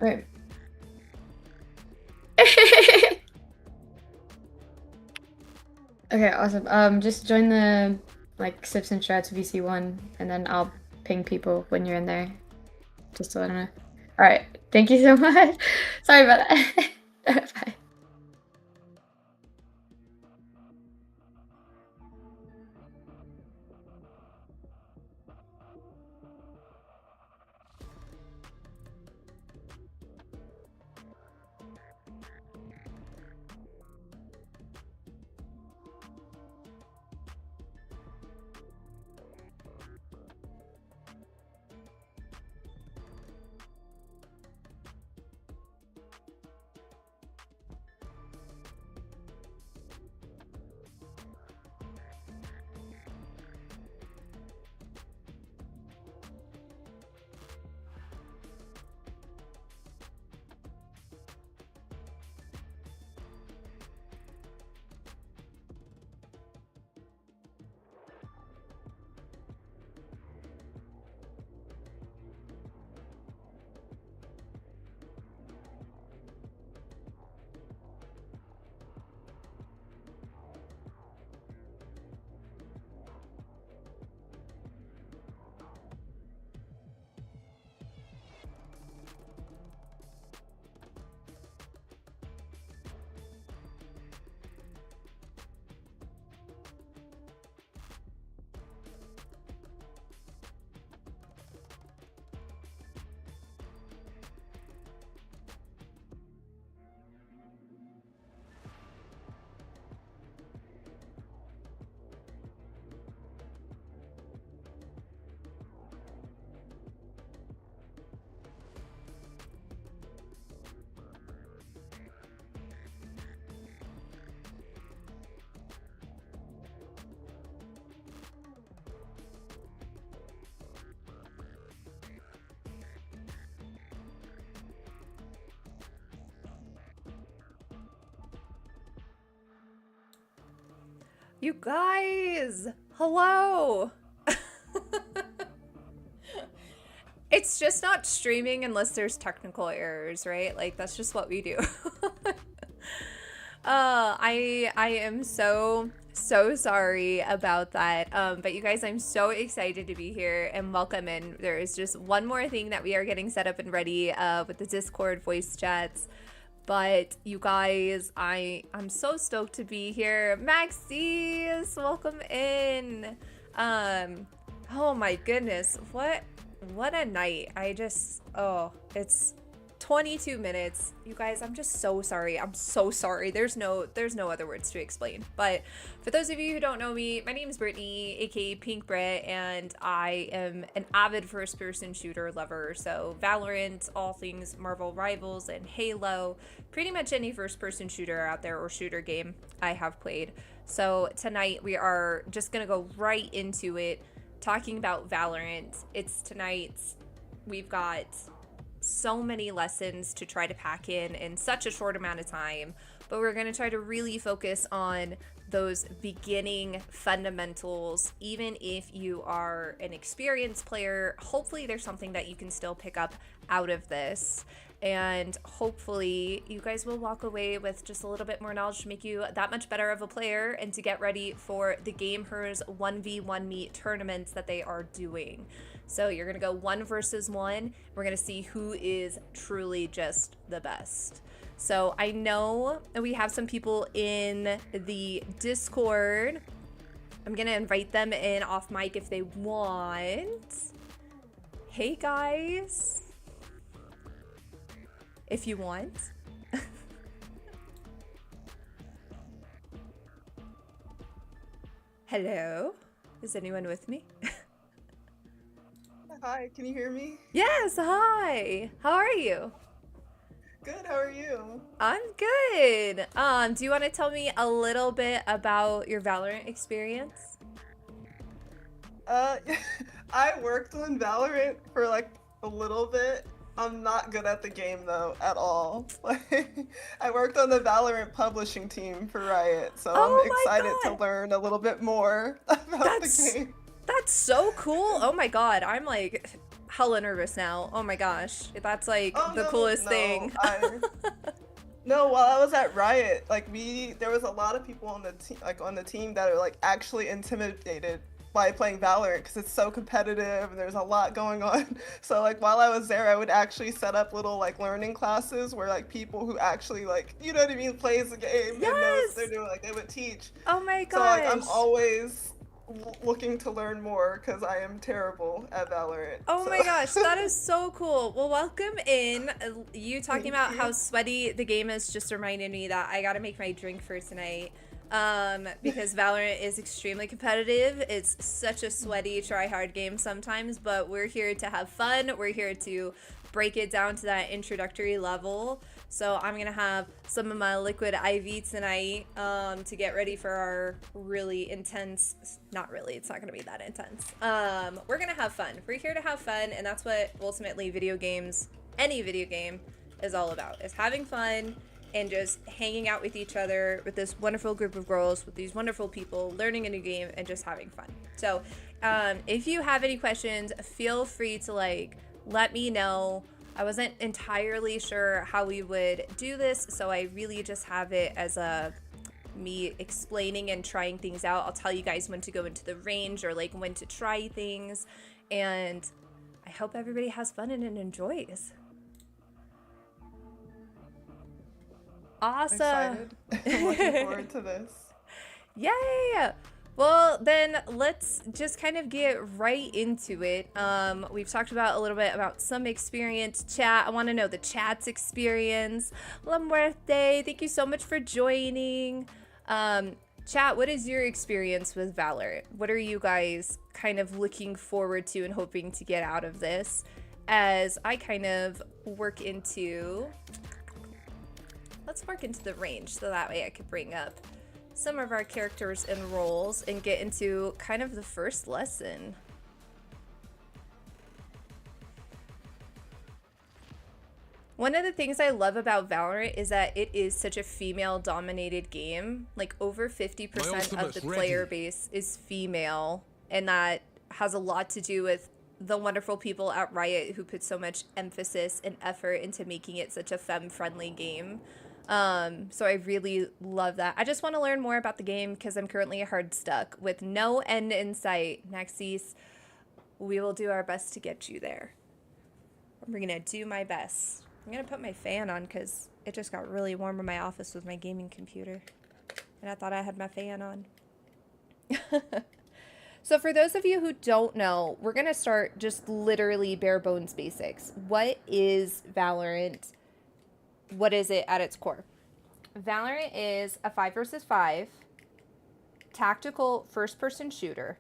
Right. Okay, awesome. Just join the like Sips and Strats VC1, and then I'll ping people when you're in there. Just so I know. All right. Thank you so much. Sorry about that. Bye. You guys, hello. It's just not streaming unless there's technical errors, right? Like that's just what we do. I am so sorry about that. But you guys, I'm so excited to be here and welcome in. There is just one more thing that we are getting set up and ready with the Discord voice chats. But you guys, I'm so stoked to be here. Maxis, welcome in. Oh my goodness, what a night. It's 22 minutes. You guys, I'm just so sorry. I'm so sorry. There's no other words to explain. But for those of you who don't know me, my name is Brittany, aka Pink Brit, and I am an avid first-person shooter lover. So Valorant, all things Marvel Rivals, and Halo, pretty much any first-person shooter out there or shooter game I have played. So tonight we are just gonna go right into it, talking about Valorant. It's tonight's. We've got so many lessons to try to pack in such a short amount of time, but we're going to try to really focus on those beginning fundamentals. Even if you are an experienced player, hopefully there's something that you can still pick up out of this, and hopefully you guys will walk away with just a little bit more knowledge to make you that much better of a player and to get ready for the gamehers 1v1 meet tournaments that they are doing. So you're gonna go 1 versus 1. We're gonna see who is truly just the best. So I know we have some people in the Discord. I'm gonna invite them in off mic if they want. Hey guys. If you want. Hello? Is anyone with me? Hi, can you hear me? Yes, hi. How are you? Good, how are you? I'm good. Do you want to tell me a little bit about your Valorant experience? I worked on Valorant for like a little bit. I'm not good at the game though, at all. I worked on the Valorant publishing team for Riot, so I'm excited to learn a little bit more about the game. That's so cool. Oh my god, hella nervous now. Oh my gosh. That's like Oh the no, coolest no, thing. no. While I was at Riot, like there was a lot of people on the team, like on the team that are like actually intimidated by playing Valorant because it's so competitive and there's a lot going on. So like while I was there, I would actually set up little like learning classes where like people who actually like, you know what I mean, plays the game and knows what they're Yes. doing, like they would teach. Oh my So like I'm gosh. always looking to learn more because I am terrible at Valorant. Oh So my gosh, that is so cool. Well, welcome in. You talking thank about how you. sweaty the game is just reminded me that I gotta make my drink for tonight. Because Valorant is extremely competitive. It's such a sweaty, try-hard game sometimes, but we're here to have fun. We're here to break it down to that introductory level. So I'm gonna have some of my liquid IV tonight to get ready for our really intense, not really, it's not gonna be that intense. We're gonna have fun. We're here to have fun, and that's what ultimately video games, any video game, is all about, is having fun and just hanging out with each other, with this wonderful group of girls, with these wonderful people, learning a new game, and just having fun. So if you have any questions, feel free to like let me know. I wasn't entirely sure how we would do this, so I really just have it as a me explaining and trying things out. I'll tell you guys when to go into the range or like when to try things, and I hope everybody has fun and enjoys. Awesome. Excited. I'm looking forward to this. Yay! Well, then let's just kind of get right into it. We've talked about a little bit about some experience. Chat, I want to know the chat's experience. La Muerte, thank you so much for joining. Chat, what is your experience with Valorant? What are you guys kind of looking forward to and hoping to get out of this as I kind of work into... Let's work into the range so that way I could bring up some of our characters and roles and get into kind of the first lesson. One of the things I love about Valorant is that it is such a female-dominated game. Like over 50% of the player base is female, and that has a lot to do with the wonderful people at Riot who put so much emphasis and effort into making it such a femme-friendly game. So I really love that. I just want to learn more about the game because I'm currently hard stuck with no end in sight. Naxis, we will do our best to get you there. We're going to do my best. I'm going to put my fan on because it just got really warm in my office with my gaming computer. And I thought I had my fan on. So for those of you who don't know, we're going to start just literally bare bones basics. What is Valorant? What is it at its core? Valorant is a 5 versus 5 tactical first-person shooter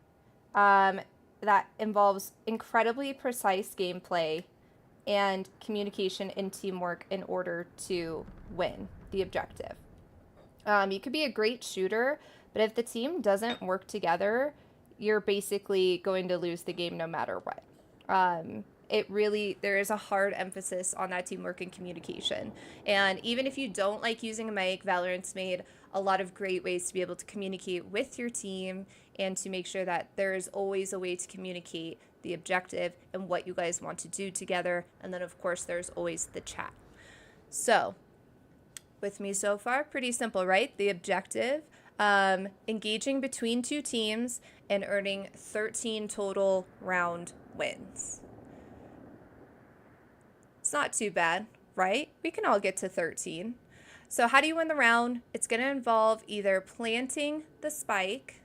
that involves incredibly precise gameplay and communication and teamwork in order to win the objective. You could be a great shooter, but if the team doesn't work together, you're basically going to lose the game no matter what. There is a hard emphasis on that teamwork and communication. And even if you don't like using a mic, Valorant's made a lot of great ways to be able to communicate with your team and to make sure that there is always a way to communicate the objective and what you guys want to do together. And then, of course, there's always the chat. So, with me so far, pretty simple, right? The objective, engaging between two teams and earning 13 total round wins. It's not too bad, right? We can all get to 13. So how do you win the round? It's going to involve either planting the spike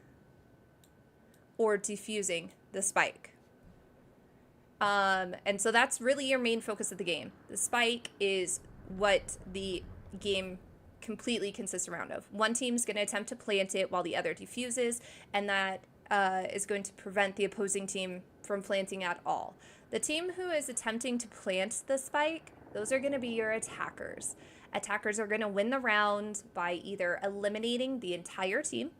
or defusing the spike. And so that's really your main focus of the game. The spike is what the game completely consists around of. One team's going to attempt to plant it while the other defuses, and that is going to prevent the opposing team from planting at all. The team who is attempting to plant the spike, those are going to be your attackers. Attackers are going to win the round by either eliminating the entire team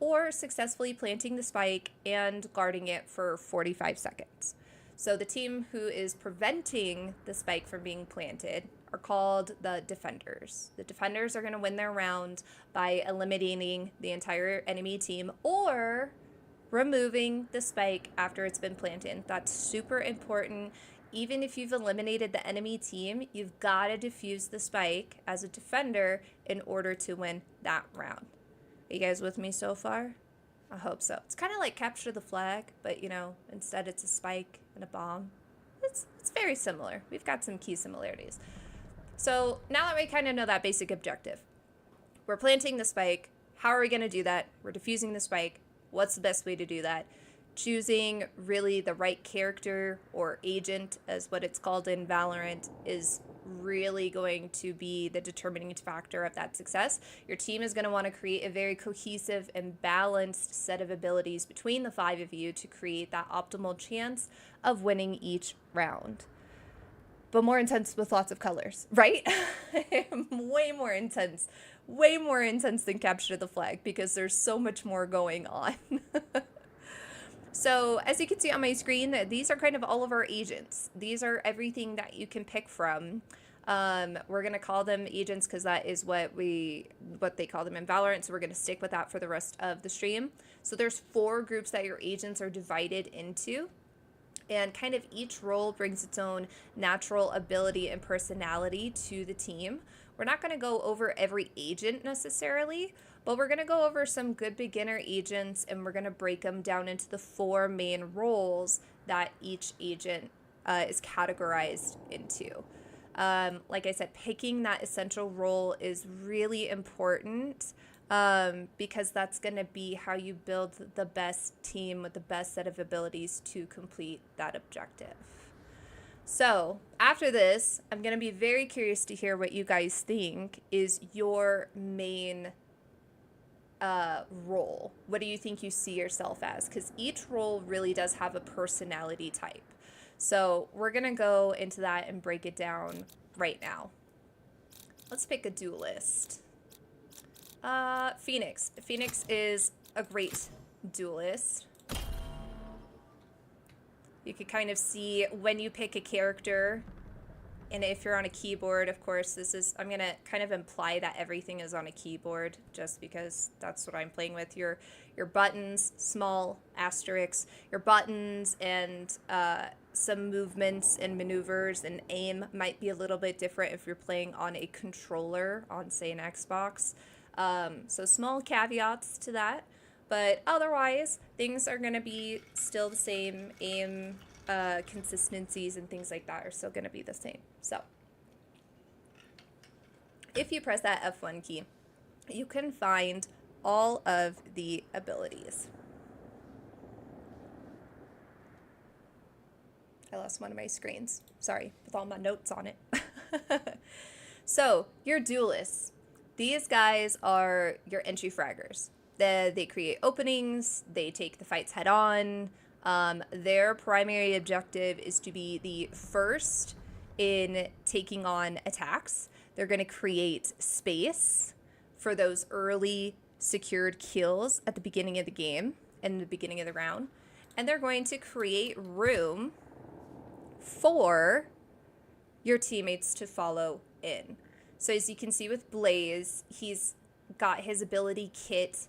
or successfully planting the spike and guarding it for 45 seconds. So the team who is preventing the spike from being planted are called the defenders. The defenders are going to win their round by eliminating the entire enemy team or removing the spike after it's been planted. That's super important. Even if you've eliminated the enemy team, you've got to defuse the spike as a defender in order to win that round. Are you guys with me so far? I hope so. It's kind of like capture the flag, but you know, instead it's a spike and a bomb. It's very similar. We've got some key similarities. So now that we kind of know that basic objective, we're planting the spike. How are we going to do that? We're defusing the spike. What's the best way to do that? Choosing really the right character or agent, as what it's called in Valorant, is really going to be the determining factor of that success. Your team is going to want to create a very cohesive and balanced set of abilities between the 5 of you to create that optimal chance of winning each round. But more intense with lots of colors, right? Way more intense than capture the flag, because there's so much more going on. So as you can see on my screen, these are kind of all of our agents. These are everything that you can pick from. We're going to call them agents because that is what they call them in Valorant. So we're going to stick with that for the rest of the stream. So there's 4 groups that your agents are divided into. And kind of each role brings its own natural ability and personality to the team. We're not going to go over every agent necessarily, but we're going to go over some good beginner agents, and we're going to break them down into the 4 main roles that each agent is categorized into. Like I said, picking that essential role is really important, because that's going to be how you build the best team with the best set of abilities to complete that objective. So after this, I'm going to be very curious to hear what you guys think is your main role. What do you think you see yourself as? Because each role really does have a personality type. So we're going to go into that and break it down right now. Let's pick a duelist. Phoenix. Phoenix is a great duelist. You could kind of see when you pick a character, and if you're on a keyboard, of course, I'm going to kind of imply that everything is on a keyboard just because that's what I'm playing with. Your buttons, small asterisks, your buttons and some movements and maneuvers and aim might be a little bit different if you're playing on a controller on, say, an Xbox. So small caveats to that. But otherwise, things are going to be still the same. Aim, consistencies, and things like that are still going to be the same. So if you press that F1 key, you can find all of the abilities. I lost one of my screens. Sorry, with all my notes on it. So, your duelists. These guys are your entry fraggers. They create openings, they take the fights head on. Their primary objective is to be the first in taking on attacks. They're going to create space for those early secured kills at the beginning of the game and the beginning of the round. And they're going to create room for your teammates to follow in. So as you can see with Blaze, he's got his ability kit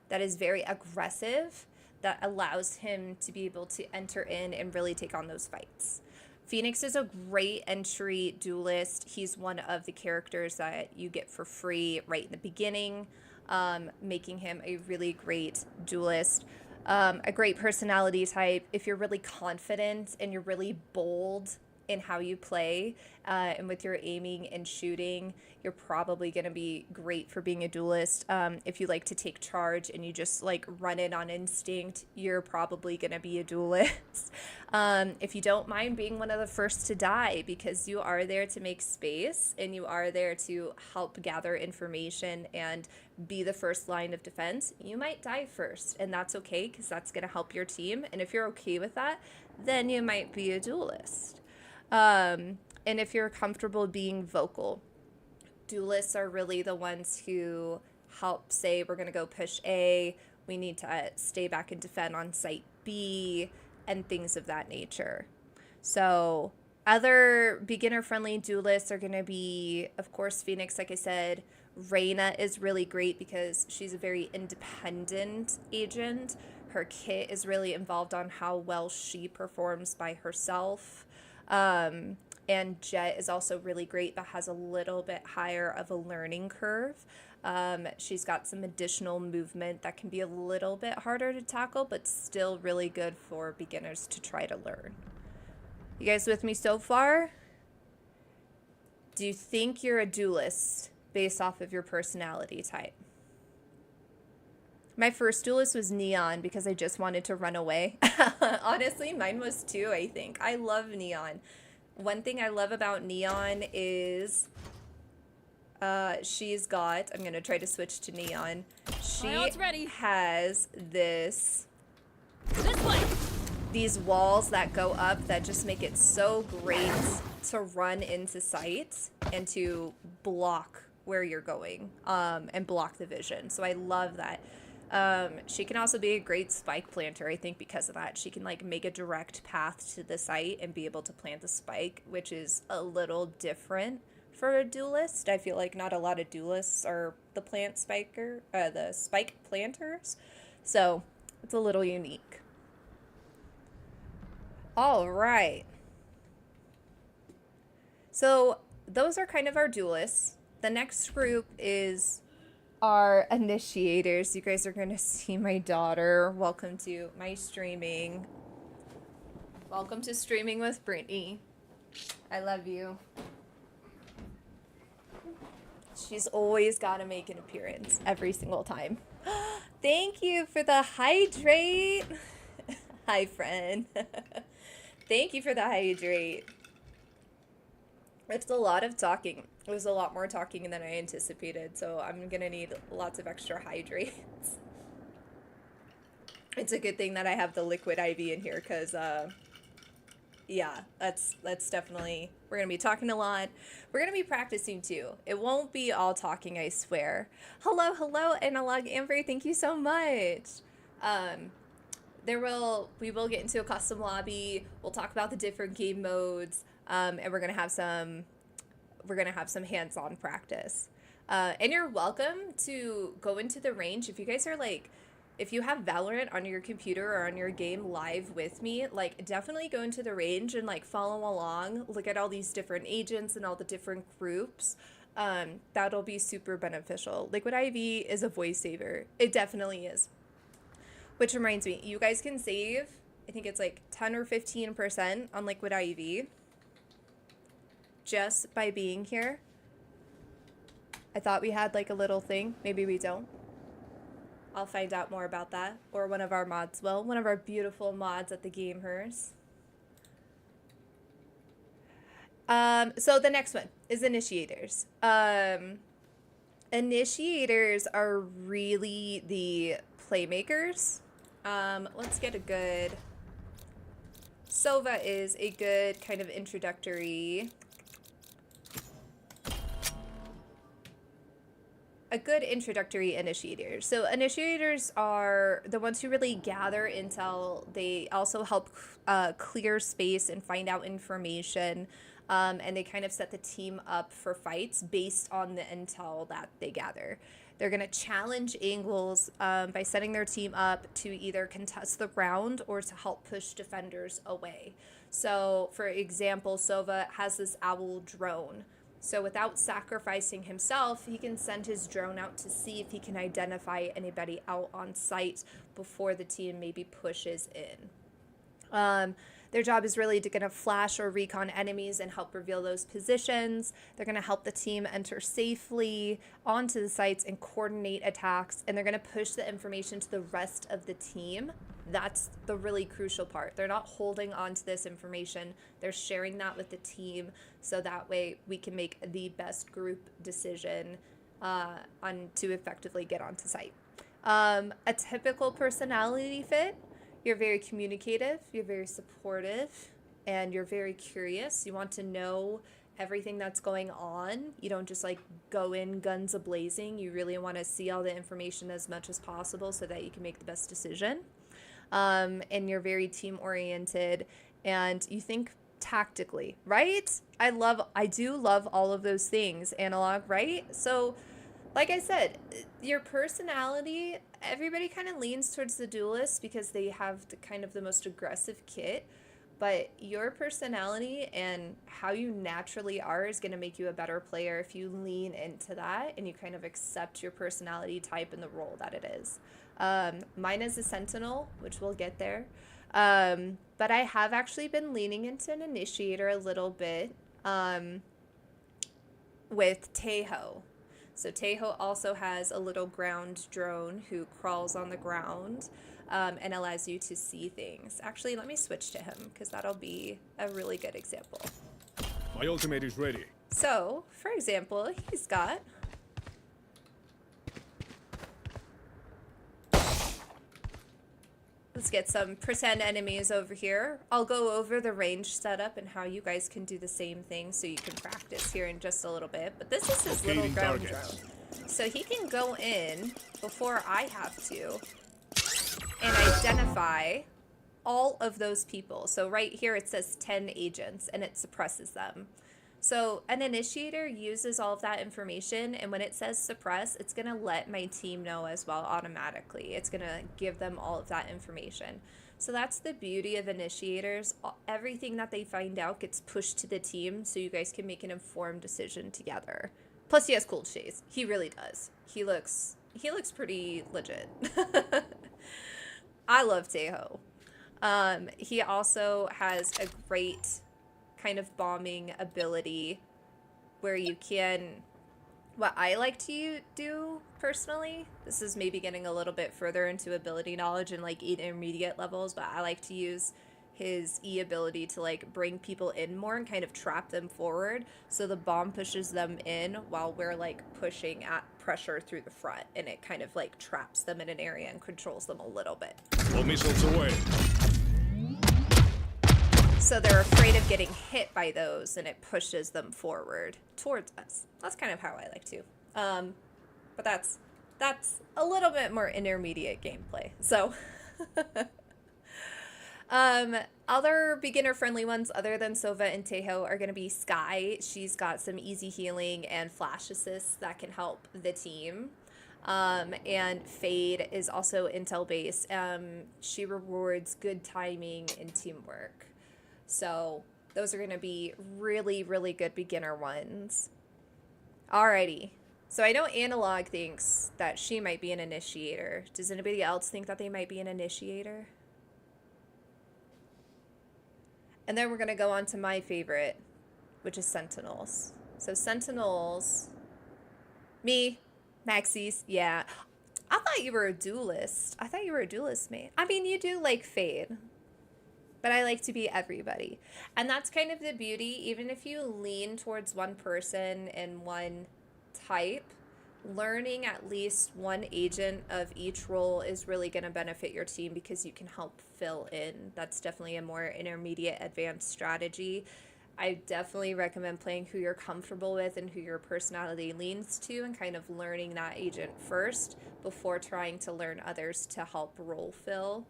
that is very aggressive, that allows him to be able to enter in and really take on those fights. Phoenix is a great entry duelist. He's one of the characters that you get for free right in the beginning, making him a really great duelist. A great personality type. If you're really confident and you're really bold in how you play, and with your aiming and shooting, you're probably going to be great for being a duelist. If you like to take charge and you just like run in on instinct, you're probably going to be a duelist. If you don't mind being one of the first to die, because you are there to make space and you are there to help gather information and be the first line of defense, you might die first, and that's okay, because that's going to help your team. And if you're okay with that, then you might be a duelist. And if you're comfortable being vocal, duelists are really the ones who help say, we're going to go push A, we need to stay back and defend on site B, and things of that nature. So other beginner-friendly duelists are going to be, of course, Phoenix, like I said. Reyna is really great because she's a very independent agent Her kit is really involved on how well she performs by herself. And Jet is also really great, but has a little bit higher of a learning curve. She's got some additional movement that can be a little bit harder to tackle, but still really good for beginners to try to learn. You guys with me so far? Do you think you're a duelist based off of your personality type? My first duelist was Neon because I just wanted to run away. Honestly, mine was too, I think. I love Neon. One thing I love about Neon is she's got, I'm going to try to switch to Neon. She has this way. These walls that go up that just make it so great to run into sight and to block where you're going and block the vision. So I love that. She can also be a great spike planter, I think, because of that. She can like make a direct path to the site and be able to plant the spike, which is a little different for a duelist. I feel like not a lot of duelists are the the spike planters. So it's a little unique. All right. So those are kind of our duelists. The next group is our initiators. You guys are going to see my daughter. Welcome to my streaming. Welcome to streaming with Brittany. I love you. She's always got to make an appearance every single time. Thank you for the hydrate. Hi, friend. Thank you for the hydrate. It's a lot of talking. It was a lot more talking than I anticipated, so I'm gonna need lots of extra hydrates. It's a good thing that I have the liquid IV in here, because yeah, that's definitely, we're gonna be talking a lot. We're gonna be practicing too. It won't be all talking, I swear. Hello, Analog Amber, thank you so much. We will get into a custom lobby. We'll talk about the different game modes, and we're gonna have some hands-on practice. And you're welcome to go into the range if you guys are like, if you have Valorant on your computer or on your game live with me, like definitely go into the range and like follow along, look at all these different agents and all the different groups. That'll be super beneficial. Liquid IV is a voice saver. It definitely is. Which reminds me, you guys can save, I think it's like 10 or 15% on Liquid IV just by being here. I thought we had like a little thing. Maybe we don't. I'll find out more about that. Or one of our mods will. One of our beautiful mods at the gamehers. So the next one is initiators. Initiators are really the playmakers. Let's get a good... Sova is a good kind of introductory... A good introductory initiator. So initiators are the ones who really gather intel. They also help clear space and find out information. And they kind of set the team up for fights based on the intel that they gather. They're going to challenge angles by setting their team up to either contest the round or to help push defenders away. So, for example, Sova has this owl drone. So without sacrificing himself, he can send his drone out to see if he can identify anybody out on site before the team maybe pushes in. Their job is really to kind of flash or recon enemies and help reveal those positions. They're going to help the team enter safely onto the sites and coordinate attacks. And they're going to push the information to the rest of the team. That's the really crucial part. They're not holding on to this information. They're sharing that with the team so that way we can make the best group decision to effectively get onto site. A typical personality fit: you're very communicative, you're very supportive, and you're very curious. You want to know everything that's going on. You don't just like go in guns a-blazing. You really want to see all the information as much as possible so that you can make the best decision. And you're very team-oriented, and you think tactically, right? I do love all of those things, Analog, right? So, like I said, your personality everybody kind of leans towards the duelist because they have the kind of the most aggressive kit, but your personality and how you naturally are is going to make you a better player if you lean into that and you kind of accept your personality type and the role that it is. Mine is a sentinel, which we'll get there. But I have actually been leaning into an initiator a little bit with Teho. So Teho also has a little ground drone who crawls on the ground and allows you to see things. Actually, let me switch to him because that'll be a really good example. My ultimate is ready. So, for example, he's got... Let's get some pretend enemies over here. I'll go over the range setup and how you guys can do the same thing so you can practice here in just a little bit. But this is his little ground drone. So he can go in before I have to and identify all of those people. So right here it says 10 agents and it suppresses them. So an initiator uses all of that information, and when it says suppress, it's going to let my team know as well automatically. It's going to give them all of that information. So that's the beauty of initiators. Everything that they find out gets pushed to the team so you guys can make an informed decision together. Plus he has cool shades. He really does. He looks pretty legit. I love Teho. He also has a great kind of bombing ability where you can, what I like to do personally, this is maybe getting a little bit further into ability knowledge and like intermediate levels, but I like to use his E ability to like bring people in more and kind of trap them forward so the bomb pushes them in while we're like pushing at pressure through the front, and it kind of like traps them in an area and controls them a little bit. All missiles away. So they're afraid of getting hit by those, and it pushes them forward towards us. That's kind of how I like to. But that's a little bit more intermediate gameplay. So other beginner-friendly ones other than Sova and Teho are going to be Sky. She's got some easy healing and flash assists that can help the team. And Fade is also intel-based. She rewards good timing and teamwork. So those are going to be really, really good beginner ones. Alrighty. So I know Analog thinks that she might be an initiator. Does anybody else think that they might be an initiator? And then we're going to go on to my favorite, which is Sentinels. So Sentinels, me, Maxis, yeah. I thought you were a duelist. I thought you were a duelist, mate. I mean, you do like Fade. But I like to be everybody. And that's kind of the beauty. Even if you lean towards one person and one type, learning at least one agent of each role is really going to benefit your team because you can help fill in. That's definitely a more intermediate advanced strategy. I definitely recommend playing who you're comfortable with and who your personality leans to, and kind of learning that agent first before trying to learn others to help role fill.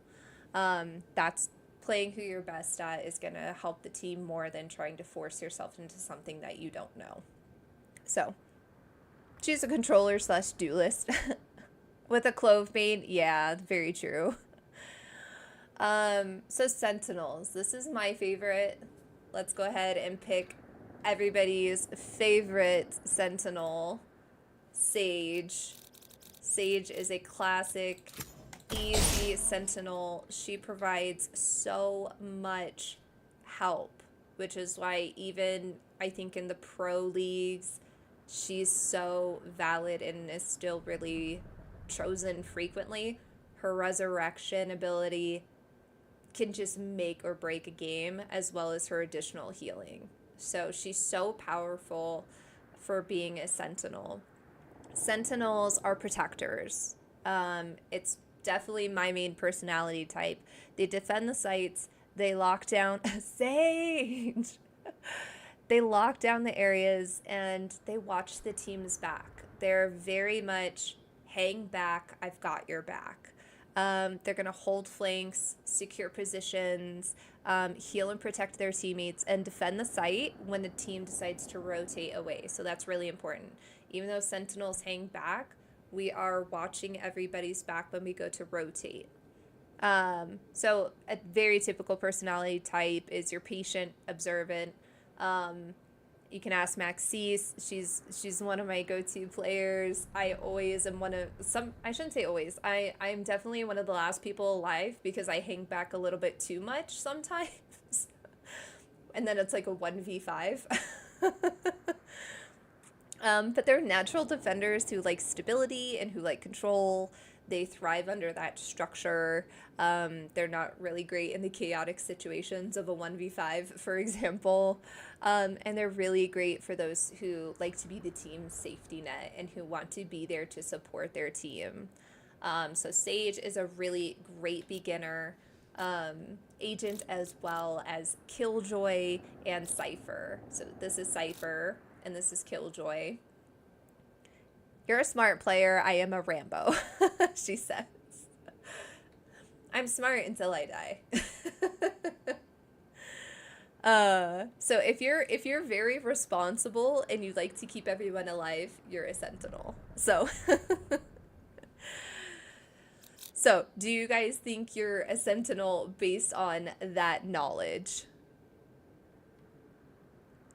That's playing who you're best at is going to help the team more than trying to force yourself into something that you don't know. So, choose a controller / duelist. With a clove main, yeah, very true. So Sentinels, this is my favorite. Let's go ahead and pick everybody's favorite Sentinel, Sage. Sage is a classic easy Sentinel. She provides so much help, which is why even I think in the pro leagues she's so valid and is still really chosen frequently. Her resurrection ability can just make or break a game, as well as her additional healing. So she's so powerful for being a Sentinel. Sentinels are protectors. It's definitely my main personality type. They defend the sites. They lock down Sage. They lock down the areas and they watch the team's back. They're very much hang back. I've got your back. They're gonna hold flanks, secure positions, heal and protect their teammates, and defend the site when the team decides to rotate away. So that's really important. Even though Sentinels hang back, we are watching everybody's back when we go to rotate. So a very typical personality type is your patient, observant. You can ask Maxise. She's one of my go-to players. I always am I shouldn't say always. I'm definitely one of the last people alive because I hang back a little bit too much sometimes. And then it's like a 1v5. But they're natural defenders who like stability and who like control. They thrive under that structure. They're not really great in the chaotic situations of a 1v5, for example. And they're really great for those who like to be the team's safety net and who want to be there to support their team. So Sage is a really great beginner agent, as well as Killjoy and Cypher. So this is Cypher and this is Killjoy. You're a smart player. I am a Rambo, she says. I'm smart until I die. So if you're very responsible and you like to keep everyone alive, you're a Sentinel. So So do you guys think you're a Sentinel based on that knowledge?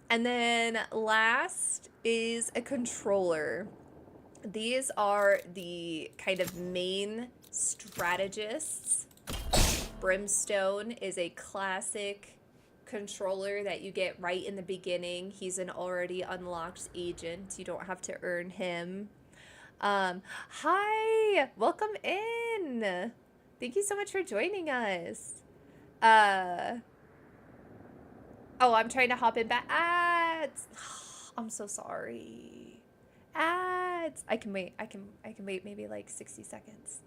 And then last is a controller. These are the kind of main strategists. Brimstone is a classic controller that you get right in the beginning. He's an already unlocked agent. You don't have to earn him. Hi, welcome in. Thank you so much for joining us. Oh, I'm trying to hop in back. Ads. I'm so sorry. Ads. I can wait. I can wait maybe like 60 seconds.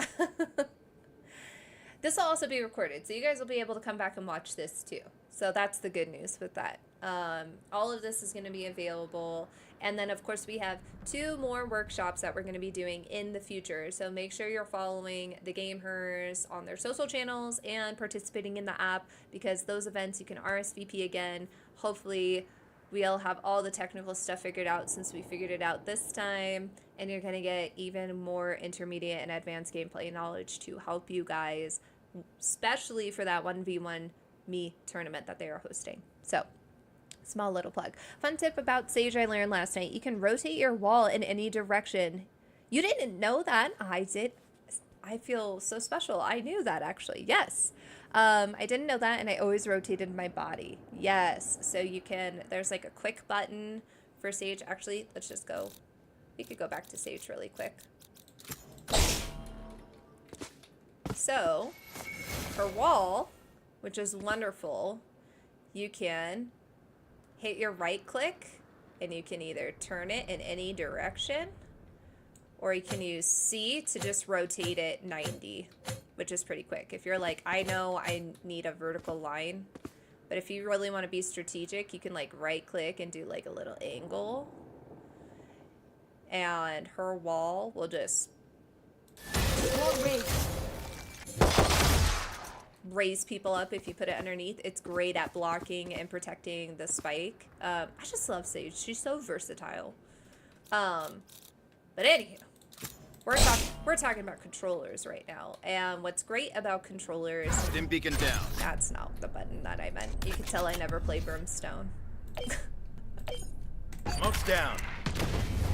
This will also be recorded, so you guys will be able to come back and watch this too. So that's the good news with that. All of this is going to be available. And then, of course, we have 2 more workshops that we're going to be doing in the future. So make sure you're following the gamehers on their social channels and participating in the app, because those events you can RSVP again. Hopefully, we'll have all the technical stuff figured out since we figured it out this time. And you're going to get even more intermediate and advanced gameplay knowledge to help you guys, especially for that 1v1 me tournament that they are hosting. So, small little plug. Fun tip about Sage I learned last night. You can rotate your wall in any direction. You didn't know that. I did. I feel so special. I knew that, actually. Yes. I didn't know that, and I always rotated my body. Yes. So you can, there's like a quick button for Sage. Actually, let's just go. We could go back to Sage really quick. So, her wall, which is wonderful, you can hit your right click and you can either turn it in any direction, or you can use C to just rotate it 90, which is pretty quick. If you're like, I know I need a vertical line, but if you really want to be strategic, you can like right click and do like a little angle, and her wall will just raise people up if you put it underneath. It's great at blocking and protecting the spike. I just love Sage. She's so versatile. But anywho, we're talking about controllers right now. And what's great about controllers... Stim beacon down. That's not the button that I meant. You can tell I never play Brimstone. Smoke's down.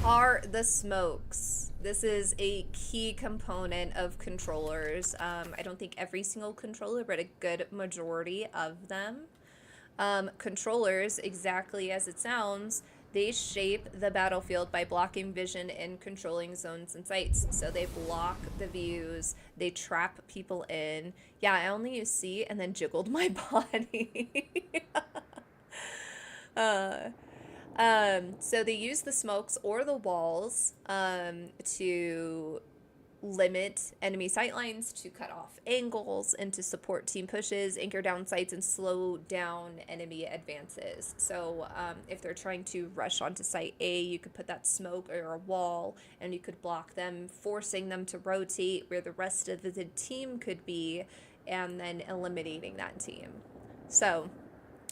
Are the smokes. This is a key component of controllers. I don't think every single controller, but a good majority of them. Controllers, exactly as it sounds, they shape the battlefield by blocking vision and controlling zones and sights. So they block the views, they trap people in. Yeah, I only use C and then jiggled my body. So they use the smokes or the walls to limit enemy sightlines, to cut off angles, and to support team pushes, anchor down sights, and slow down enemy advances. So if they're trying to rush onto site A, you could put that smoke or a wall, and you could block them, forcing them to rotate where the rest of the team could be, and then eliminating that team. So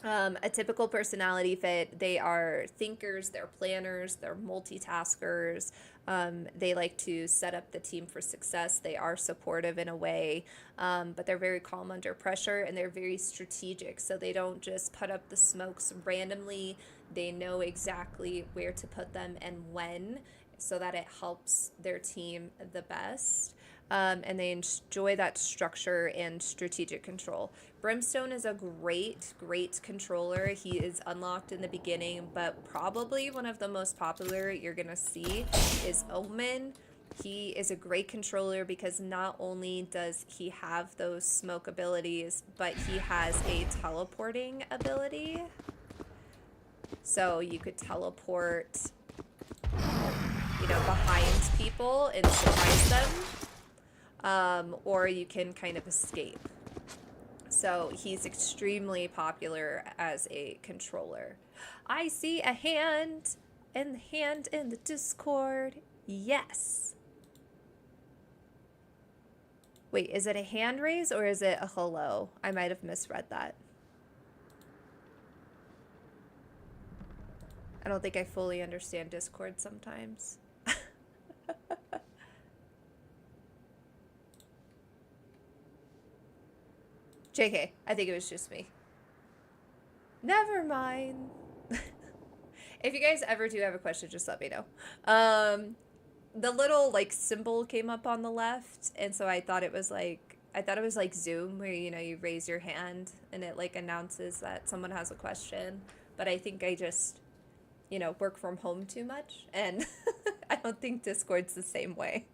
A typical personality fit, they are thinkers, they're planners, they're multitaskers. They like to set up the team for success. They are supportive in a way, but they're very calm under pressure, and they're very strategic. So they don't just put up the smokes randomly. They know exactly where to put them and when, so that it helps their team the best. And they enjoy that structure and strategic control. Brimstone is a great controller. He is unlocked in the beginning, but probably one of the most popular you're gonna see is Omen. He is a great controller because not only does he have those smoke abilities, but he has a teleporting ability. So you could teleport, you know, behind people and surprise them. Or you can kind of escape. So he's extremely popular as a controller. I see a hand in the Discord. Yes. Wait, is it a hand raise or is it a hello? I might have misread that. I don't think I fully understand Discord sometimes. JK, I think it was just me. Never mind. If you guys ever do have a question, just let me know. The little like symbol came up on the left, and so I thought it was like Zoom, where you know you raise your hand and it like announces that someone has a question. But I think I just, you know, work from home too much, and I don't think Discord's the same way.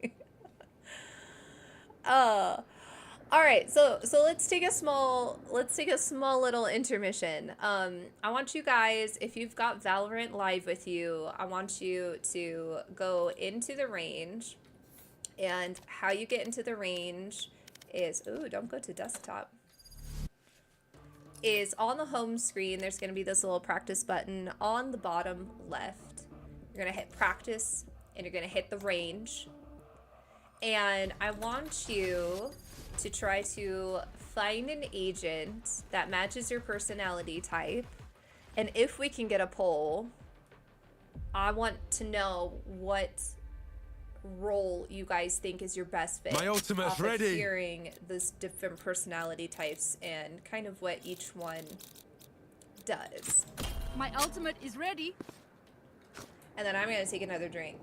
All right, so let's take a small little intermission. I want you guys, if you've got Valorant live with you, I want you to go into the range, and how you get into the range is, ooh, don't go to desktop, is on the home screen. There's going to be this little practice button on the bottom left. You're going to hit practice, and you're going to hit the range, and I want you to try to find an agent that matches your personality type. And if we can get a poll, I want to know what role you guys think is your best fit. My ultimate's off of ready. Hearing these different personality types and kind of what each one does. My ultimate is ready. And then I'm gonna take another drink.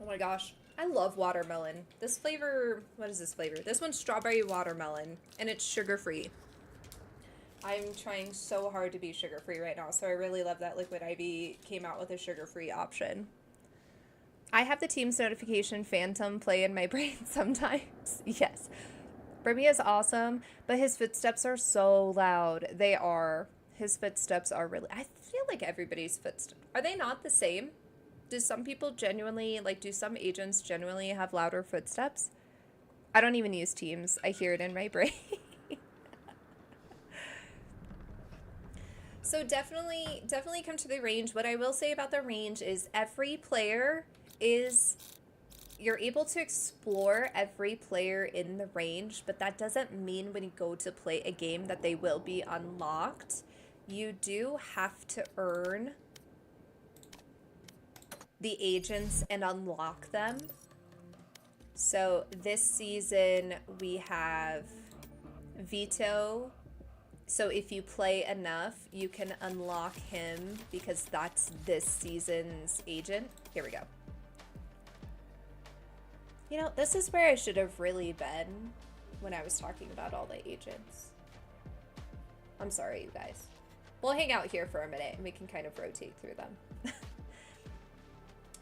Oh my gosh, I love watermelon. This flavor, what is this flavor? This one's strawberry watermelon, and it's sugar-free. I'm trying so hard to be sugar-free right now, so I really love that Liquid IV came out with a sugar-free option. I have the Teams notification phantom play in my brain sometimes. Yes. Brimmy is awesome, but his footsteps are so loud. They are. His footsteps are really, I feel like everybody's footsteps, are they not the same? Do some people genuinely, like, do some agents genuinely have louder footsteps? I don't even use Teams. I hear it in my brain. So definitely come to the range. What I will say about the range is every player is, you're able to explore every player in the range, but that doesn't mean when you go to play a game that they will be unlocked. You do have to earn the agents and unlock them. So this season we have Vito. So if you play enough, you can unlock him because that's this season's agent. Here we go. You know, this is where I should have really been when I was talking about all the agents. I'm sorry, you guys. We'll hang out here for a minute and we can kind of rotate through them.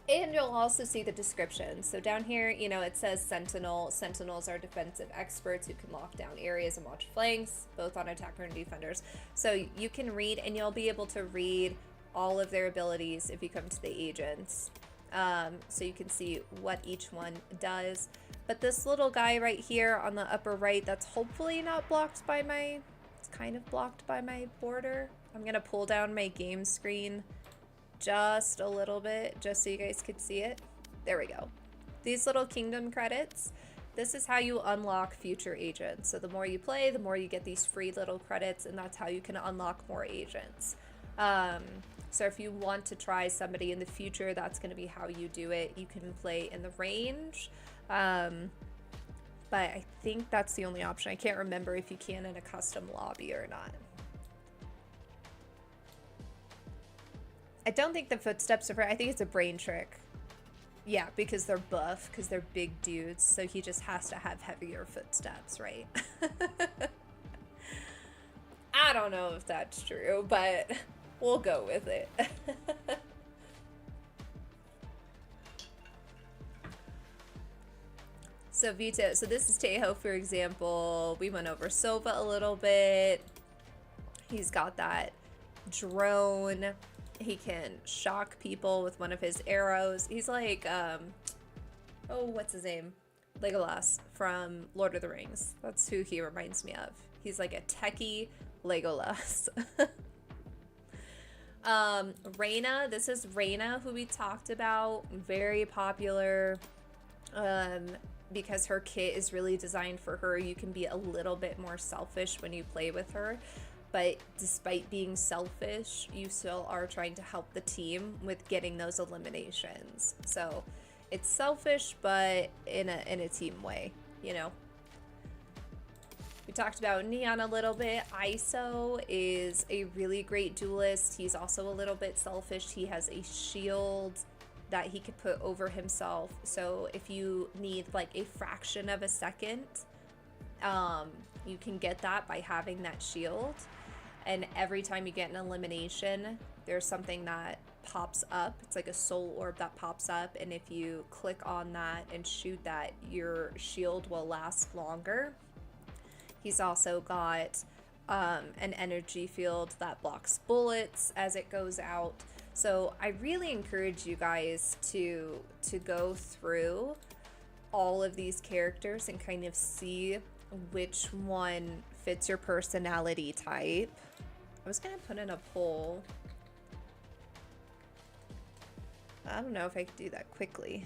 And you'll also see the description. So down here, you know, it says Sentinel. Sentinels are defensive experts who can lock down areas and watch flanks, both on attacker and defenders. So you can read, and you'll be able to read all of their abilities if you come to the agents. So you can see what each one does. But this little guy right here on the upper right, that's hopefully not blocked by my, it's kind of blocked by my border. I'm gonna pull down my game screen just a little bit, just so you guys could see it. There we go. These little kingdom credits, this is how you unlock future agents. So the more you play, the more you get these free little credits, and that's how you can unlock more agents. So if you want to try somebody in the future, that's going to be how you do it. You can play in the range, but I think that's the only option. I can't remember if you can in a custom lobby or not. I don't think the footsteps are, I think it's a brain trick. Yeah, because they're buff, because they're big dudes, so he just has to have heavier footsteps, right? I don't know if that's true, but we'll go with it. So Vito, so this is Tejo, for example. We went over Sova a little bit. He's got that drone. He can shock people with one of his arrows. He's like, oh, what's his name? Legolas from Lord of the Rings. That's who he reminds me of. He's like a techie Legolas. Reyna, this is Reyna, who we talked about. Very popular, because her kit is really designed for her. You can be a little bit more selfish when you play with her. But despite being selfish, you still are trying to help the team with getting those eliminations. So it's selfish, but in a team way, you know. We talked about Neon a little bit. ISO is a really great duelist. He's also a little bit selfish. He has a shield that he could put over himself. So if you need like a fraction of a second, you can get that by having that shield. And every time you get an elimination, there's something that pops up. It's like a soul orb that pops up, and if you click on that and shoot that, your shield will last longer. He's also got an energy field that blocks bullets as it goes out. So I really encourage you guys to go through all of these characters and kind of see which one fits your personality type. I was gonna put in a poll. I don't know if I could do that quickly.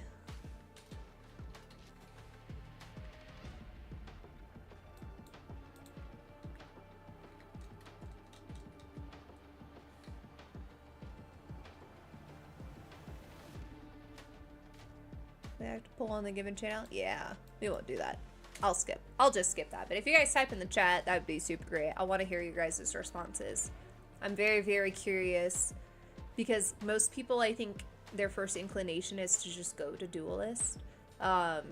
I have to pull on the given channel? Yeah, we won't do that. I'll just skip that. But if you guys type in the chat, that would be super great. I want to hear your guys' responses. I'm very, very curious because most people, I think their first inclination is to just go to duelist. But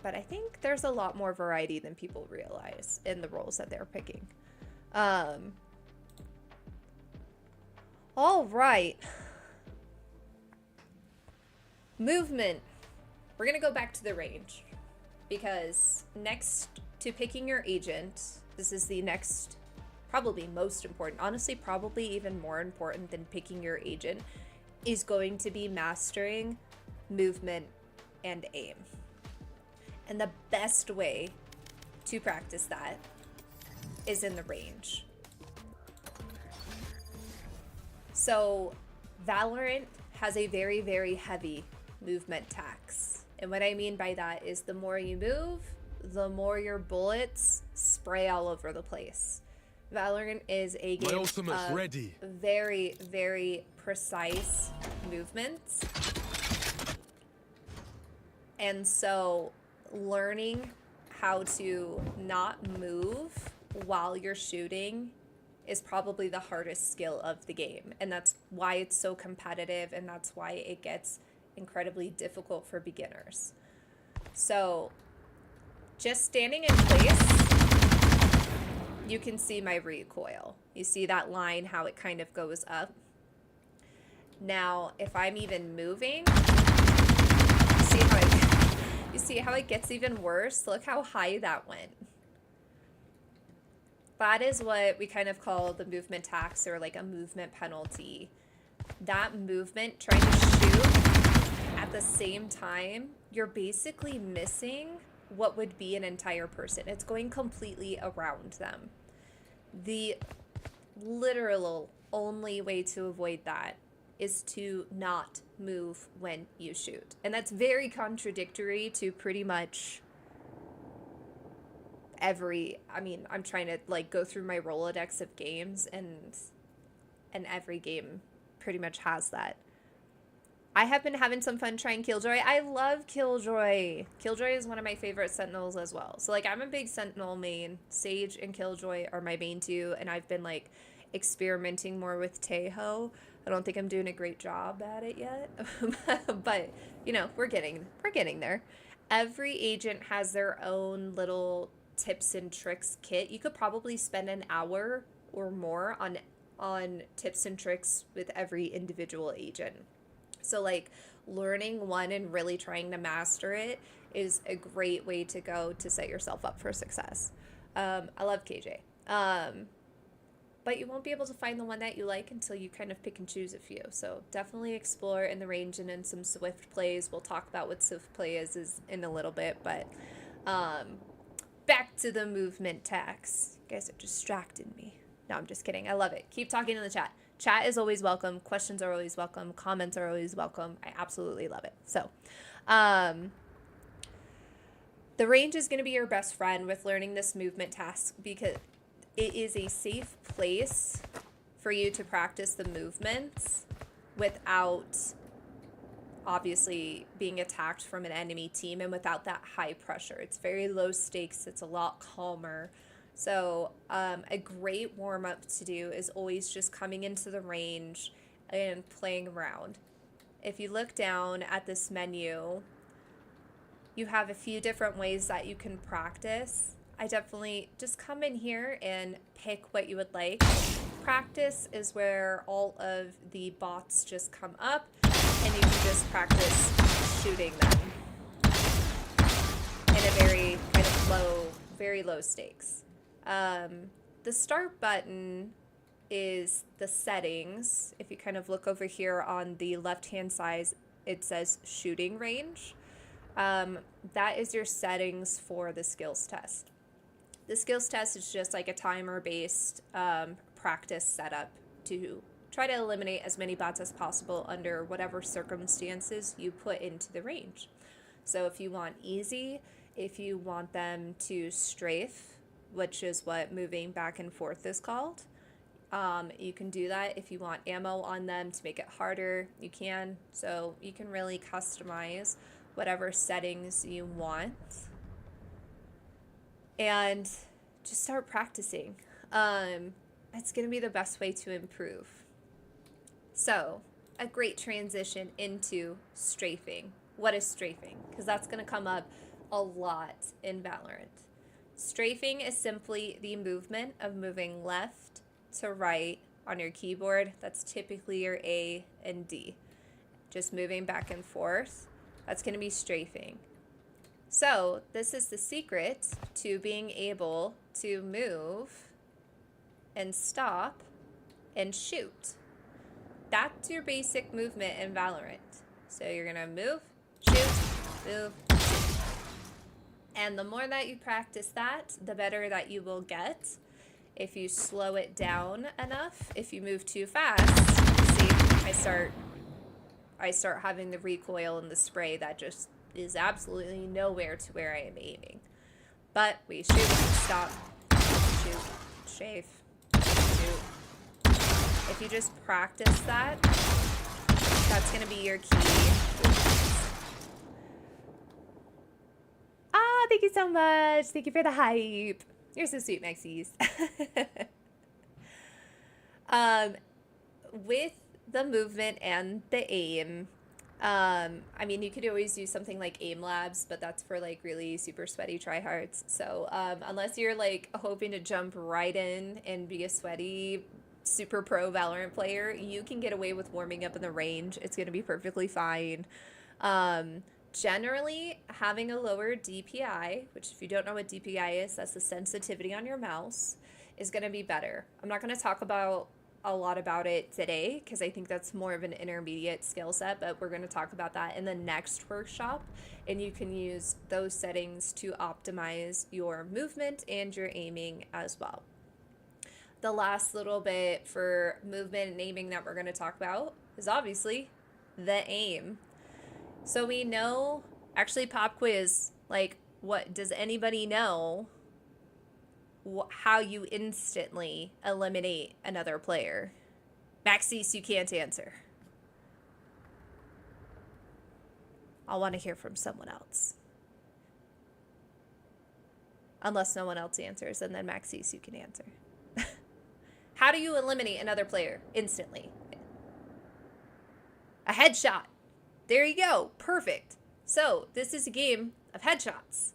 I think there's a lot more variety than people realize in the roles that they're picking. All right. Movement. We're going to go back to the range. Because next to picking your agent, this is the next, probably most important, honestly, probably even more important than picking your agent, is going to be mastering movement and aim. And the best way to practice that is in the range. So Valorant has a very, very heavy movement tax. And what I mean by that is the more you move, the more your bullets spray all over the place. Valorant is a game of very, very precise movements. And so learning how to not move while you're shooting is probably the hardest skill of the game. And that's why it's so competitive, and that's why it gets incredibly difficult for beginners. So just standing in place, you can see my recoil. You see that line, how it kind of goes up. Now, if I'm even moving, you see how it gets even worse? Look how high that went. That is what we kind of call the movement tax, or like a movement penalty. That movement, trying to shoot at the same time, you're basically missing what would be an entire person. It's going completely around them. The literal only way to avoid that is to not move when you shoot. And that's very contradictory to pretty much I'm trying to like go through my Rolodex of games, and every game pretty much has that. I have been having some fun trying Killjoy. I love Killjoy. Killjoy is one of my favorite Sentinels as well. So like I'm a big Sentinel main. Sage and Killjoy are my main two, and I've been like experimenting more with Teho. I don't think I'm doing a great job at it yet, but you know, we're getting there. Every agent has their own little tips and tricks kit. You could probably spend an hour or more on tips and tricks with every individual agent. So like learning one and really trying to master it is a great way to go to set yourself up for success. I love KJ. But you won't be able to find the one that you like until you kind of pick and choose a few. So definitely explore in the range and in some Swift plays. We'll talk about what Swift play is in a little bit, but back to the movement tax. You guys are distracting me. No, I'm just kidding. I love it. Keep talking in the chat. Chat is always welcome. Questions are always welcome. Comments are always welcome. I absolutely love it. So, the range is going to be your best friend with learning this movement task because it is a safe place for you to practice the movements without obviously being attacked from an enemy team and without that high pressure. It's very low stakes. It's a lot calmer. So a great warm-up to do is always just coming into the range and playing around. If you look down at this menu, you have a few different ways that you can practice. I definitely just come in here and pick what you would like. Practice is where all of the bots just come up and you can just practice shooting them in a very kind of low, very low stakes. The start button is the settings. If you kind of look over here on the left-hand side, it says shooting range. That is your settings for the skills test. The skills test is just like a timer-based practice setup to try to eliminate as many bots as possible under whatever circumstances you put into the range. So if you want easy, if you want them to strafe, which is what moving back and forth is called, you can do that. If you want ammo on them to make it harder, you can. So you can really customize whatever settings you want and just start practicing. It's going to be the best way to improve. So a great transition into strafing. What is strafing? Because that's going to come up a lot in Valorant. Strafing is simply the movement of moving left to right on your keyboard. That's typically your A and D. Just moving back and forth. That's going to be strafing. So this is the secret to being able to move and stop and shoot. That's your basic movement in Valorant. So you're going to move, shoot, move, shoot. And the more that you practice that, the better that you will get. If you slow it down enough, if you move too fast, see, I start having the recoil and the spray that just is absolutely nowhere to where I am aiming. But we shoot, stop, shoot, chafe, shoot. If you just practice that, that's going to be your key. Ah, thank you so much. Thank you for the hype. You're so sweet, Maxies. With the movement and the aim, I mean, you could always use something like aim labs, but that's for like really super sweaty tryhards. So unless you're like hoping to jump right in and be a sweaty super pro Valorant player, you can get away with warming up in the range. It's going to be perfectly fine. Generally, having a lower DPI, which if you don't know what DPI is, that's the sensitivity on your mouse, is going to be better. I'm not going to talk about a lot about it today because I think that's more of an intermediate skill set, but we're going to talk about that in the next workshop, and you can use those settings to optimize your movement and your aiming as well. The last little bit for movement and aiming that we're going to talk about is obviously the aim. So we know, actually pop quiz, like what does anybody know how you instantly eliminate another player. Maxis, you can't answer. I want to hear from someone else. Unless no one else answers, and then Maxis, you can answer. How do you eliminate another player instantly? A headshot. There you go. Perfect. So this is a game of headshots.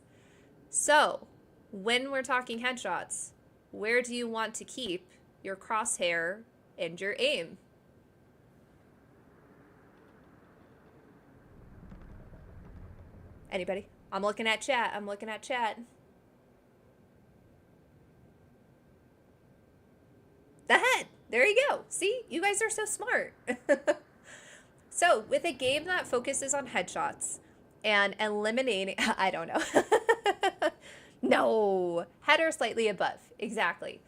So when we're talking headshots, where do you want to keep your crosshair and your aim? Anybody? I'm looking at chat. I'm looking at chat. The head. There you go. See? You guys are so smart. So, with a game that focuses on headshots and eliminating... I don't know. No. Head or slightly above. Exactly.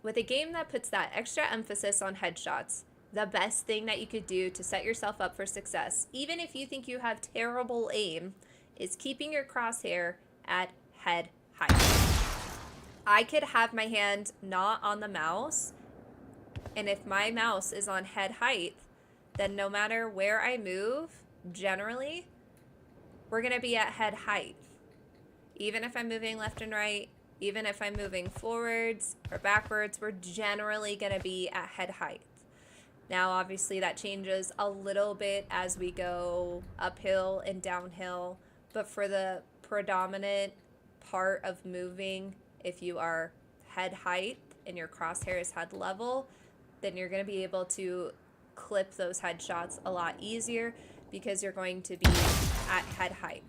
With a game that puts that extra emphasis on headshots, the best thing that you could do to set yourself up for success, even if you think you have terrible aim, is keeping your crosshair at head height. I could have my hand not on the mouse, and if my mouse is on head height, then no matter where I move, generally, we're going to be at head height. Even if I'm moving left and right, even if I'm moving forwards or backwards, we're generally going to be at head height. Now, obviously, that changes a little bit as we go uphill and downhill, but for the predominant part of moving, if you are head height and your crosshair is head level, then you're going to be able to clip those headshots a lot easier because you're going to be at head height.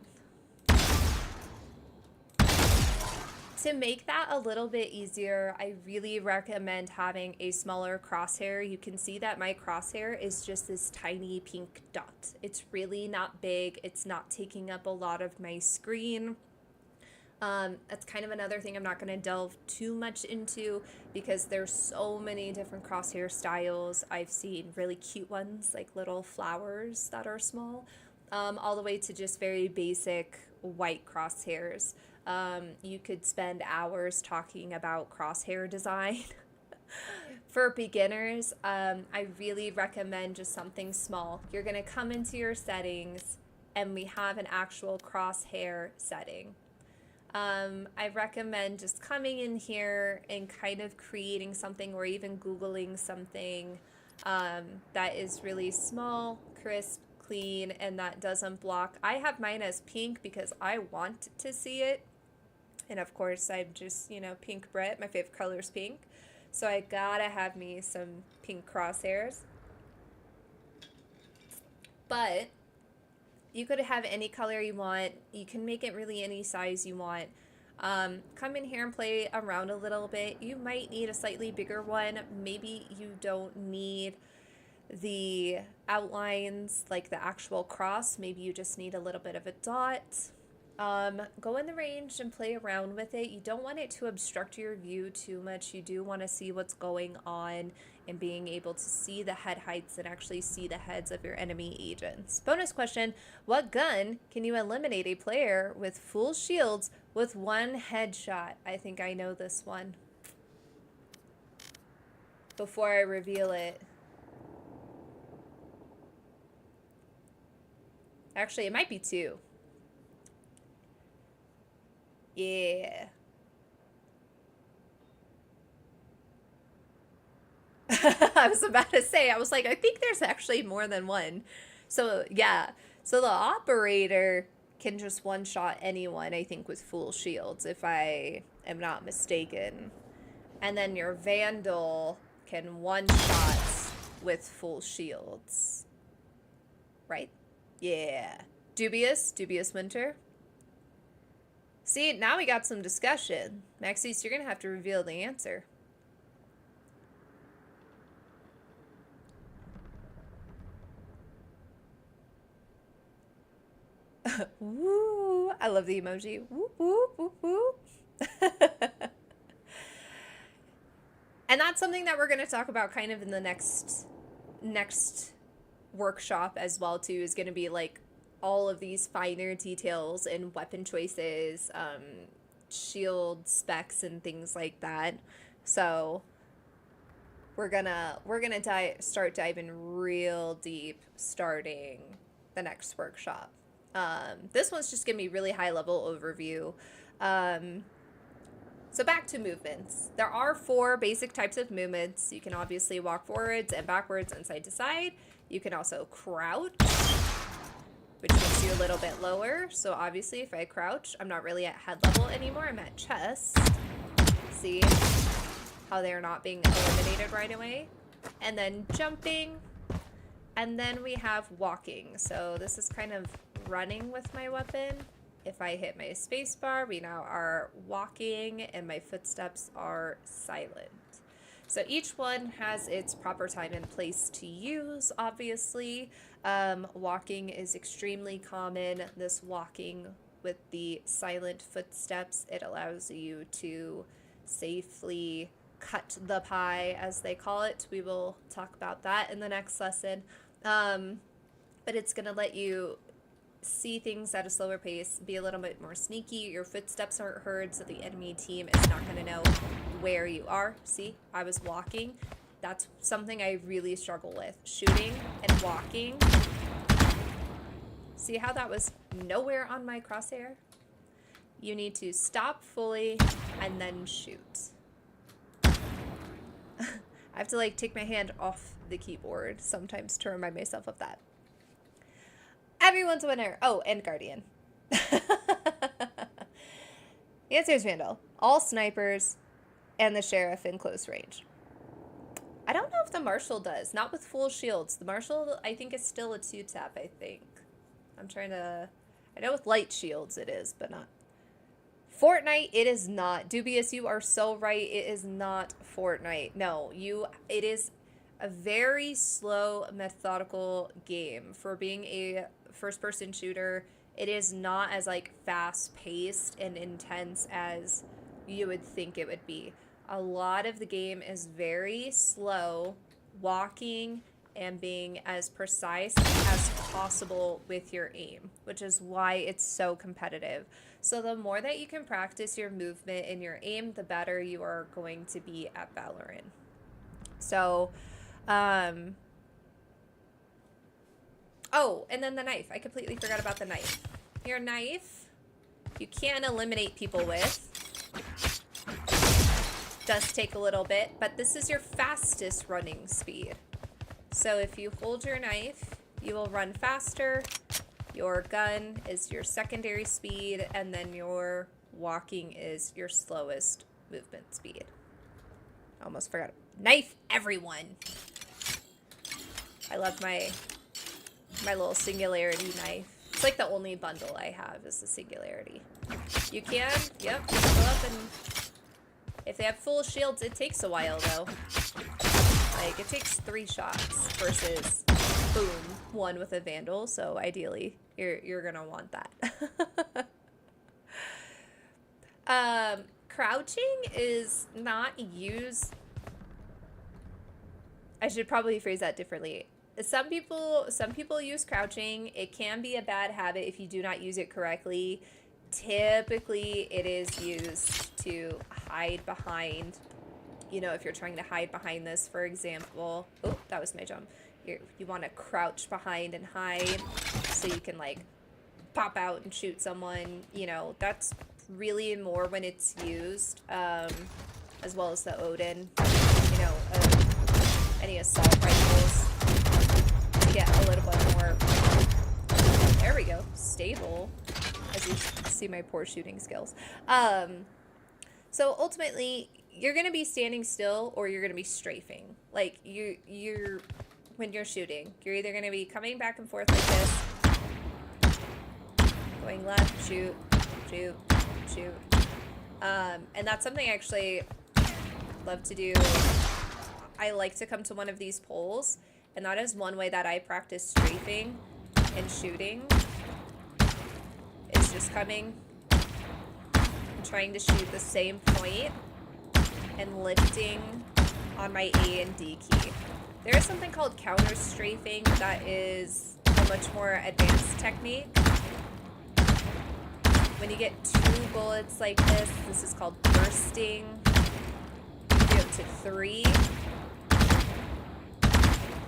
To make that a little bit easier, I really recommend having a smaller crosshair. You can see that my crosshair is just this tiny pink dot. It's really not big. It's not taking up a lot of my screen. That's kind of another thing I'm not going to delve too much into because there's so many different crosshair styles. I've seen really cute ones like little flowers that are small, all the way to just very basic white crosshairs. You could spend hours talking about crosshair design. For beginners, I really recommend just something small. You're going to come into your settings and we have an actual crosshair setting. I recommend just coming in here and kind of creating something or even Googling something that is really small, crisp, clean, and that doesn't block. I have mine as pink because I want to see it. And of course, I'm just, pink Brit. My favorite color is pink. So I gotta have me some pink crosshairs. But you could have any color you want. You can make it really any size you want. Come in here and play around a little bit. You might need a slightly bigger one. Maybe you don't need the outlines, like the actual cross. Maybe you just need a little bit of a dot. Go in the range and play around with it. You don't want it to obstruct your view too much. You do want to see what's going on and being able to see the head heights and actually see the heads of your enemy agents. Bonus question, what gun can you eliminate a player with full shields with one headshot? I think I know this one. Before I reveal it. Actually, it might be two. Yeah. I was about to say, I was like, I think there's actually more than one. So, yeah. So the operator can just one-shot anyone, I think, with full shields, if I am not mistaken. And then your Vandal can one-shot with full shields. Right? Yeah. Dubious Winter. See, now we got some discussion. Maxis, you're going to have to reveal the answer. Woo! I love the emoji. Woo, woo, woo, woo. And that's something that we're going to talk about kind of in the next workshop as well, too, is going to be like all of these finer details and weapon choices, shield specs and things like that. So we're gonna start diving real deep starting the next workshop. This one's just gonna be really high level overview. So back to movements. There are 4 basic types of movements. You can obviously walk forwards and backwards and side to side. You can also crouch, which makes you a little bit lower. So obviously if I crouch, I'm not really at head level anymore, I'm at chest. See how they're not being eliminated right away? And then jumping, and then we have walking. So this is kind of running with my weapon. If I hit my space bar, we now are walking and my footsteps are silent. So each one has its proper time and place to use, obviously. Walking is extremely common. This walking with the silent footsteps, it allows you to safely cut the pie, as they call it. We will talk about that in the next lesson. But it's going to let you see things at a slower pace, be a little bit more sneaky. Your footsteps aren't heard, so the enemy team is not going to know where you are. See, I was walking. That's something I really struggle with. Shooting and walking. See how that was nowhere on my crosshair? You need to stop fully and then shoot. I have to like take my hand off the keyboard sometimes to remind myself of that. Everyone's a winner. Oh, and Guardian. The answer is Vandal. All snipers and the Sheriff in close range. I don't know if the Marshal does. Not with full shields. The Marshal, I think, is still a 2-tap, I think. I'm trying to... I know with light shields it is, but not. Fortnite, it is not. Dubious, you are so right. It is not Fortnite. No, it is a very slow, methodical game. For being a first-person shooter, it is not as like fast-paced and intense as you would think it would be. A lot of the game is very slow, walking and being as precise as possible with your aim, which is why it's so competitive. So the more that you can practice your movement and your aim, the better you are going to be at VALORANT. So, oh, and then the knife. I completely forgot about the knife. Your knife, you can eliminate people with. Does take a little bit, but this is your fastest running speed. So if you hold your knife, you will run faster. Your gun is your secondary speed, and then your walking is your slowest movement speed. Almost forgot. Knife, everyone. I love my little singularity knife. It's like the only bundle I have is the singularity. You can, yep, go up and if they have full shields, it takes a while though. Like it takes 3 shots versus boom, 1 with a Vandal. So ideally, you're gonna want that. Crouching is not used. I should probably phrase that differently. Some people use crouching. It can be a bad habit if you do not use it correctly. Typically, it is used to hide behind, you know, if you're trying to hide behind this, for example. Oh, that was my jump. You want to crouch behind and hide so you can, like, pop out and shoot someone. You know, that's really more when it's used, as well as the Odin, you know, any assault rifles to get a little bit more, there we go, stable. As you see my poor shooting skills. So ultimately, you're going to be standing still or you're going to be strafing. Like, when you're shooting, you're either going to be coming back and forth like this, going left, shoot, shoot, shoot. And that's something I actually love to do. I like to come to one of these poles, and that is one way that I practice strafing and shooting. It's just coming and trying to shoot the same point and lifting on my A and D key. There is something called counter strafing that is a much more advanced technique. When you get 2 bullets like this is called bursting. You do up to 3.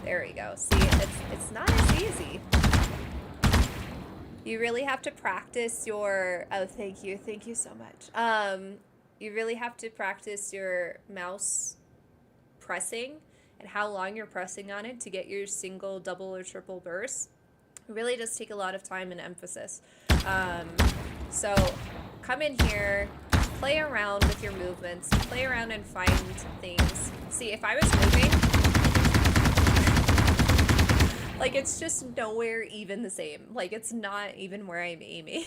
There we go. See, it's not as easy. You really have to practice your, oh, thank you so much. You really have to practice your mouse pressing and how long you're pressing on it to get your single, double, or triple burst. It really does take a lot of time and emphasis. So come in here, play around with your movements, play around and find things. See, if I was moving, like, it's just nowhere even the same. Like, it's not even where I'm aiming.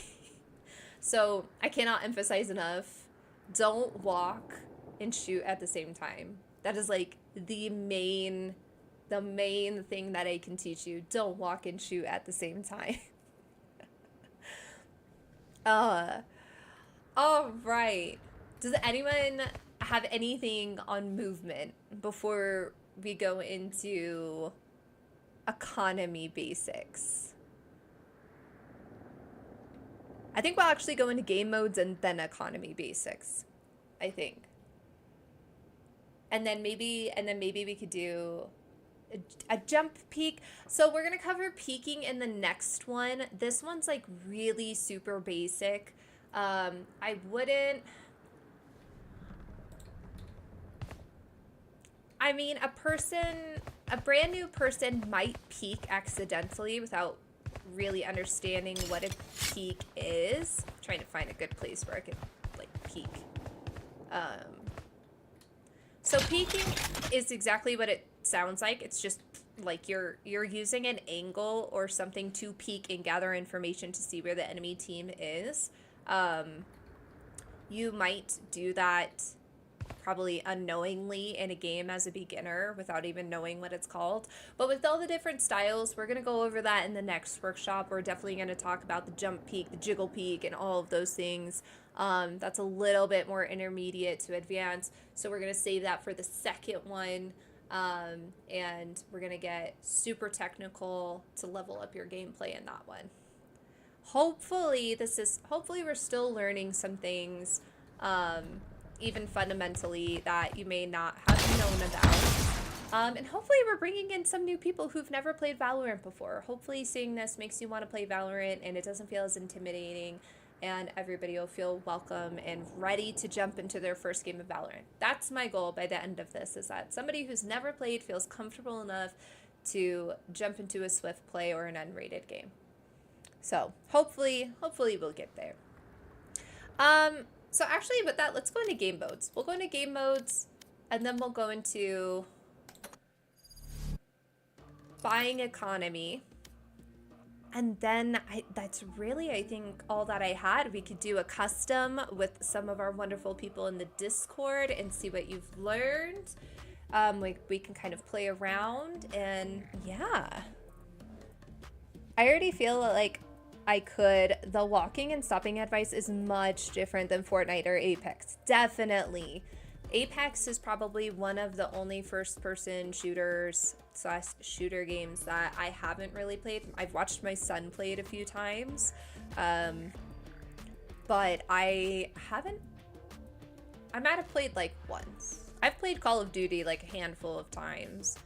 So I cannot emphasize enough, don't walk and shoot at the same time. That is like the main thing that I can teach you. Don't walk and shoot at the same time. All right. Does anyone have anything on movement before we go into economy basics? I think we'll actually go into game modes and then economy basics, I think. And then maybe we could do a jump peek. So we're gonna cover peeking in the next one. This one's like really super basic. I mean, a brand new person might peek accidentally without really understanding what a peek is. I'm trying to find a good place where I can like peek. So peeking is exactly what it sounds like. It's just like you're using an angle or something to peek and gather information to see where the enemy team is. You might do that probably unknowingly in a game as a beginner without even knowing what it's called. But with all the different styles, we're going to go over that in the next workshop. We're definitely going to talk about the jump peek, the jiggle peek, and all of those things. That's a little bit more intermediate to advanced, so we're going to save that for the second one. And we're going to get super technical to level up your gameplay in that one. Hopefully we're still learning some things, even fundamentally, that you may not have known about. And hopefully we're bringing in some new people who've never played Valorant before. Hopefully seeing this makes you want to play Valorant and it doesn't feel as intimidating, and everybody will feel welcome and ready to jump into their first game of Valorant. That's my goal by the end of this, is that somebody who's never played feels comfortable enough to jump into a Swift play or an unrated game. So hopefully we'll get there. So actually with that, let's go into game modes. We'll go into game modes and then we'll go into buying economy. And then that's really, I think, all that I had. We could do a custom with some of our wonderful people in the Discord and see what you've learned. We can kind of play around, and yeah. I already feel like I could. The walking and stopping advice is much different than Fortnite or Apex. Definitely. Apex is probably one of the only first-person shooter games that I haven't really played. I've watched my son play it a few times, but I might have played like once. I've played Call of Duty like a handful of times.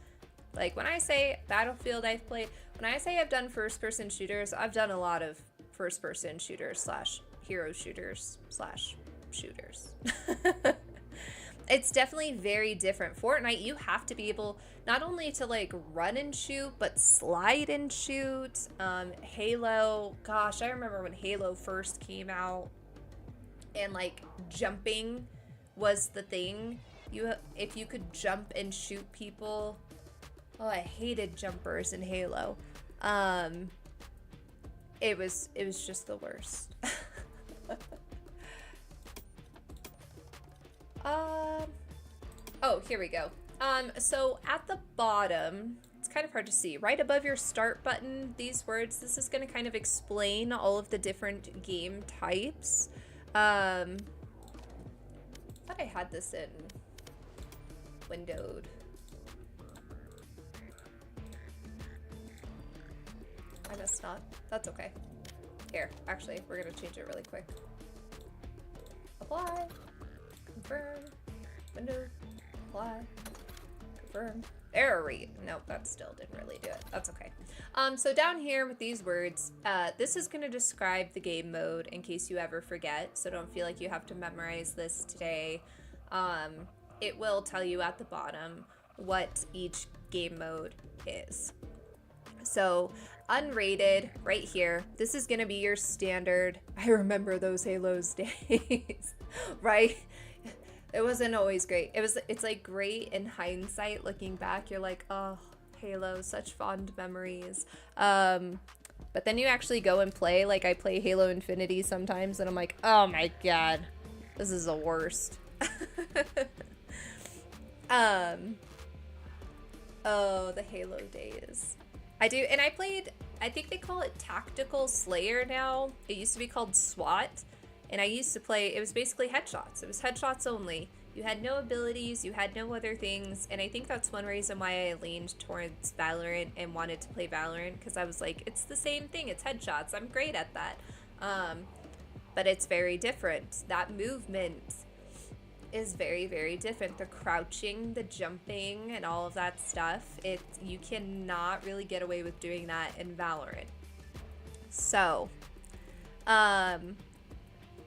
Like when I say Battlefield I've played, when I say I've done first-person shooters, I've done a lot of first-person shooters / hero shooters / shooters. It's definitely very different. Fortnite, you have to be able not only to like run and shoot, but slide and shoot. Halo, gosh, I remember when Halo first came out and like jumping was the thing. If you could jump and shoot people. Oh, I hated jumpers in Halo. It was just the worst. Oh, here we go. So at the bottom, it's kind of hard to see. Right above your start button, these words, this is going to kind of explain all of the different game types. I thought I had this in windowed. I messed up. That's okay. Here, actually, we're going to change it really quick. apply, confirm, window, apply, confirm. Error rate. Nope, that still didn't really do it. That's okay. So down here with these words, this is going to describe the game mode in case you ever forget. So don't feel like you have to memorize this today. It will tell you at the bottom what each game mode is. So unrated right here, this is going to be your standard. I remember those Halos days, right? It wasn't always great. It's like great in hindsight looking back. You're like, oh, Halo, such fond memories. But then you actually go and play. Like I play Halo Infinity sometimes and I'm like, oh my God, this is the worst. Oh, the Halo days. I do, and I played, I think they call it Tactical Slayer now. It used to be called SWAT. And I used to play, it was basically headshots. It was headshots only. You had no abilities, you had no other things, and I think that's one reason why I leaned towards Valorant and wanted to play Valorant, because I was like, it's the same thing, it's headshots, I'm great at that. But it's very different. That movement is very, very different. The crouching, the jumping, and all of that stuff, you cannot really get away with doing that in Valorant. So,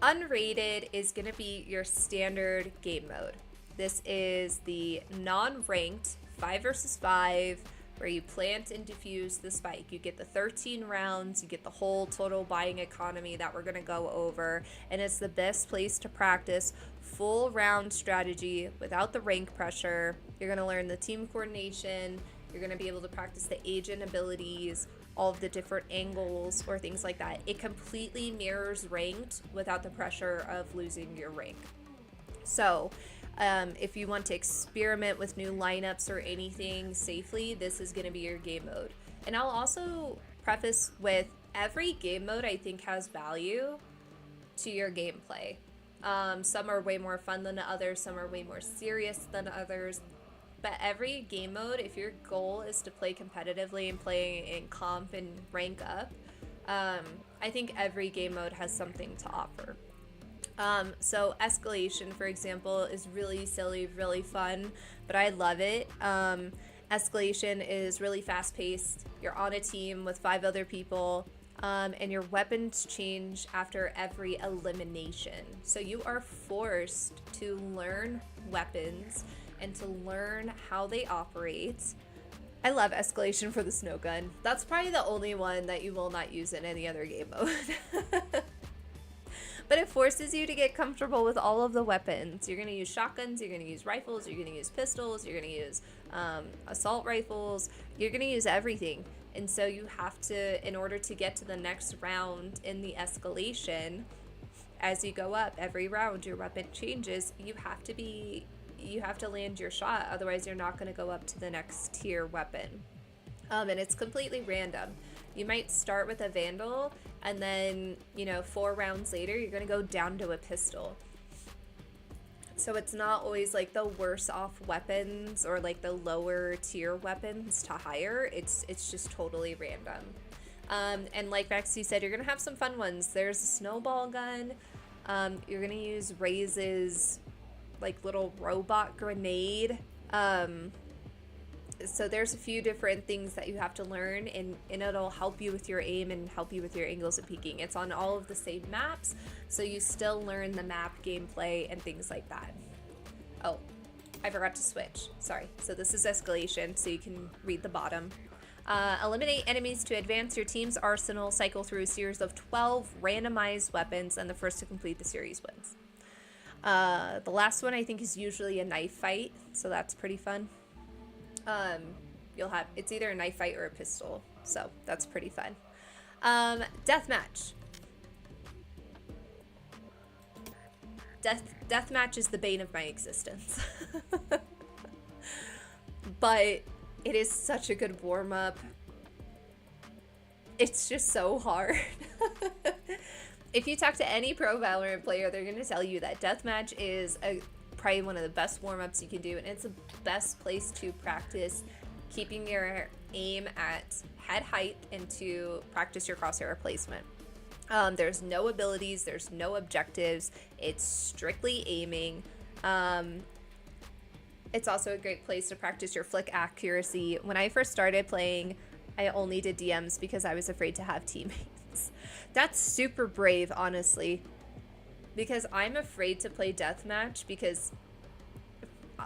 unrated is going to be your standard game mode. This is the non-ranked 5 versus 5 where you plant and defuse the spike. You get the 13 rounds, you get the whole total buying economy that we're going to go over, and it's the best place to practice full round strategy without the rank pressure. You're going to learn the team coordination, you're going to be able to practice the agent abilities, all of the different angles or things like that. It completely mirrors ranked without the pressure of losing your rank. So if you want to experiment with new lineups or anything safely, this is going to be your game mode. And I'll also preface with every game mode I think has value to your gameplay. Some are way more fun than others, some are way more serious than others. But every game mode, if your goal is to play competitively and play in comp and rank up, I think every game mode has something to offer. So Escalation, for example, is really silly, really fun, but I love it. Escalation is really fast-paced. You're on a team with 5 other people, and your weapons change after every elimination. So you are forced to learn weapons and to learn how they operate. I love Escalation for the snow gun. That's probably the only one that you will not use in any other game mode. But it forces you to get comfortable with all of the weapons. You're going to use shotguns, you're going to use rifles, you're going to use pistols, you're going to use assault rifles, you're going to use everything. And so you have to, in order to get to the next round in the escalation, as you go up, every round your weapon changes, you have to land your shot, otherwise you're not going to go up to the next tier weapon. And it's completely random. You might start with a Vandal, and then, 4 rounds later, you're going to go down to a pistol. So it's not always like the worse off weapons or like the lower tier weapons to hire. It's just totally random. And like Maxie said, you're going to have some fun ones. There's a snowball gun. You're going to use Raze's like little robot grenade. So there's a few different things that you have to learn, and it'll help you with your aim and help you with your angles and peeking. It's on all of the same maps, so you still learn the map gameplay and things like that. Oh, I forgot to switch. Sorry. So this is Escalation, so you can read the bottom. Eliminate enemies to advance your team's arsenal. Cycle through a series of 12 randomized weapons, and the first to complete the series wins. The last one I think is usually a knife fight, so that's pretty fun. It's either a knife fight or a pistol, so that's pretty fun. Deathmatch. Deathmatch is the bane of my existence. But it is such a good warm-up. It's just so hard. If you talk to any pro Valorant player, they're going to tell you that deathmatch is probably one of the best warm-ups you can do, and it's the best place to practice keeping your aim at head height and to practice your crosshair placement. There's no abilities, there's no objectives. It's strictly aiming. It's also a great place to practice your flick accuracy. When I first started playing, I only did DMs because I was afraid to have teammates. That's super brave, honestly, because I'm afraid to play deathmatch because,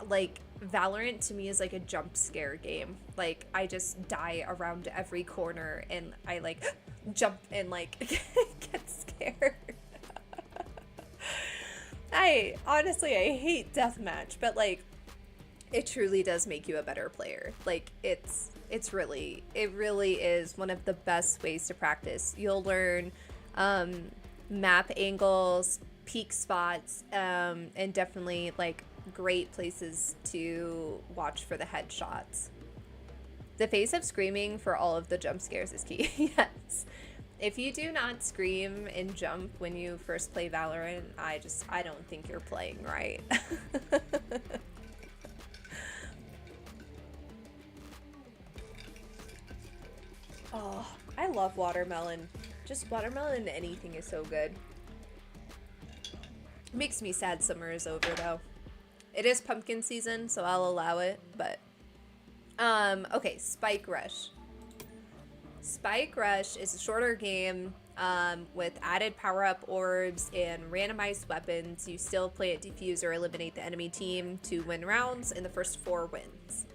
like, Valorant to me is like a jump scare game. Like, I just die around every corner and I like jump and like get scared. I hate deathmatch, but like, it truly does make you a better player. Like, it really is one of the best ways to practice. You'll learn map angles, peak spots, and definitely like great places to watch for the headshots. The face of screaming for all of the jump scares is key. Yes. If you do not scream and jump when you first play Valorant, I don't think you're playing right. Oh, I love watermelon. Just watermelon and anything is so good. Makes me sad summer is over though. It is pumpkin season, so I'll allow it, but okay, Spike Rush. Spike Rush is a shorter game with added power-up orbs and randomized weapons. You still play it defuse or eliminate the enemy team to win rounds, and the first 4 wins.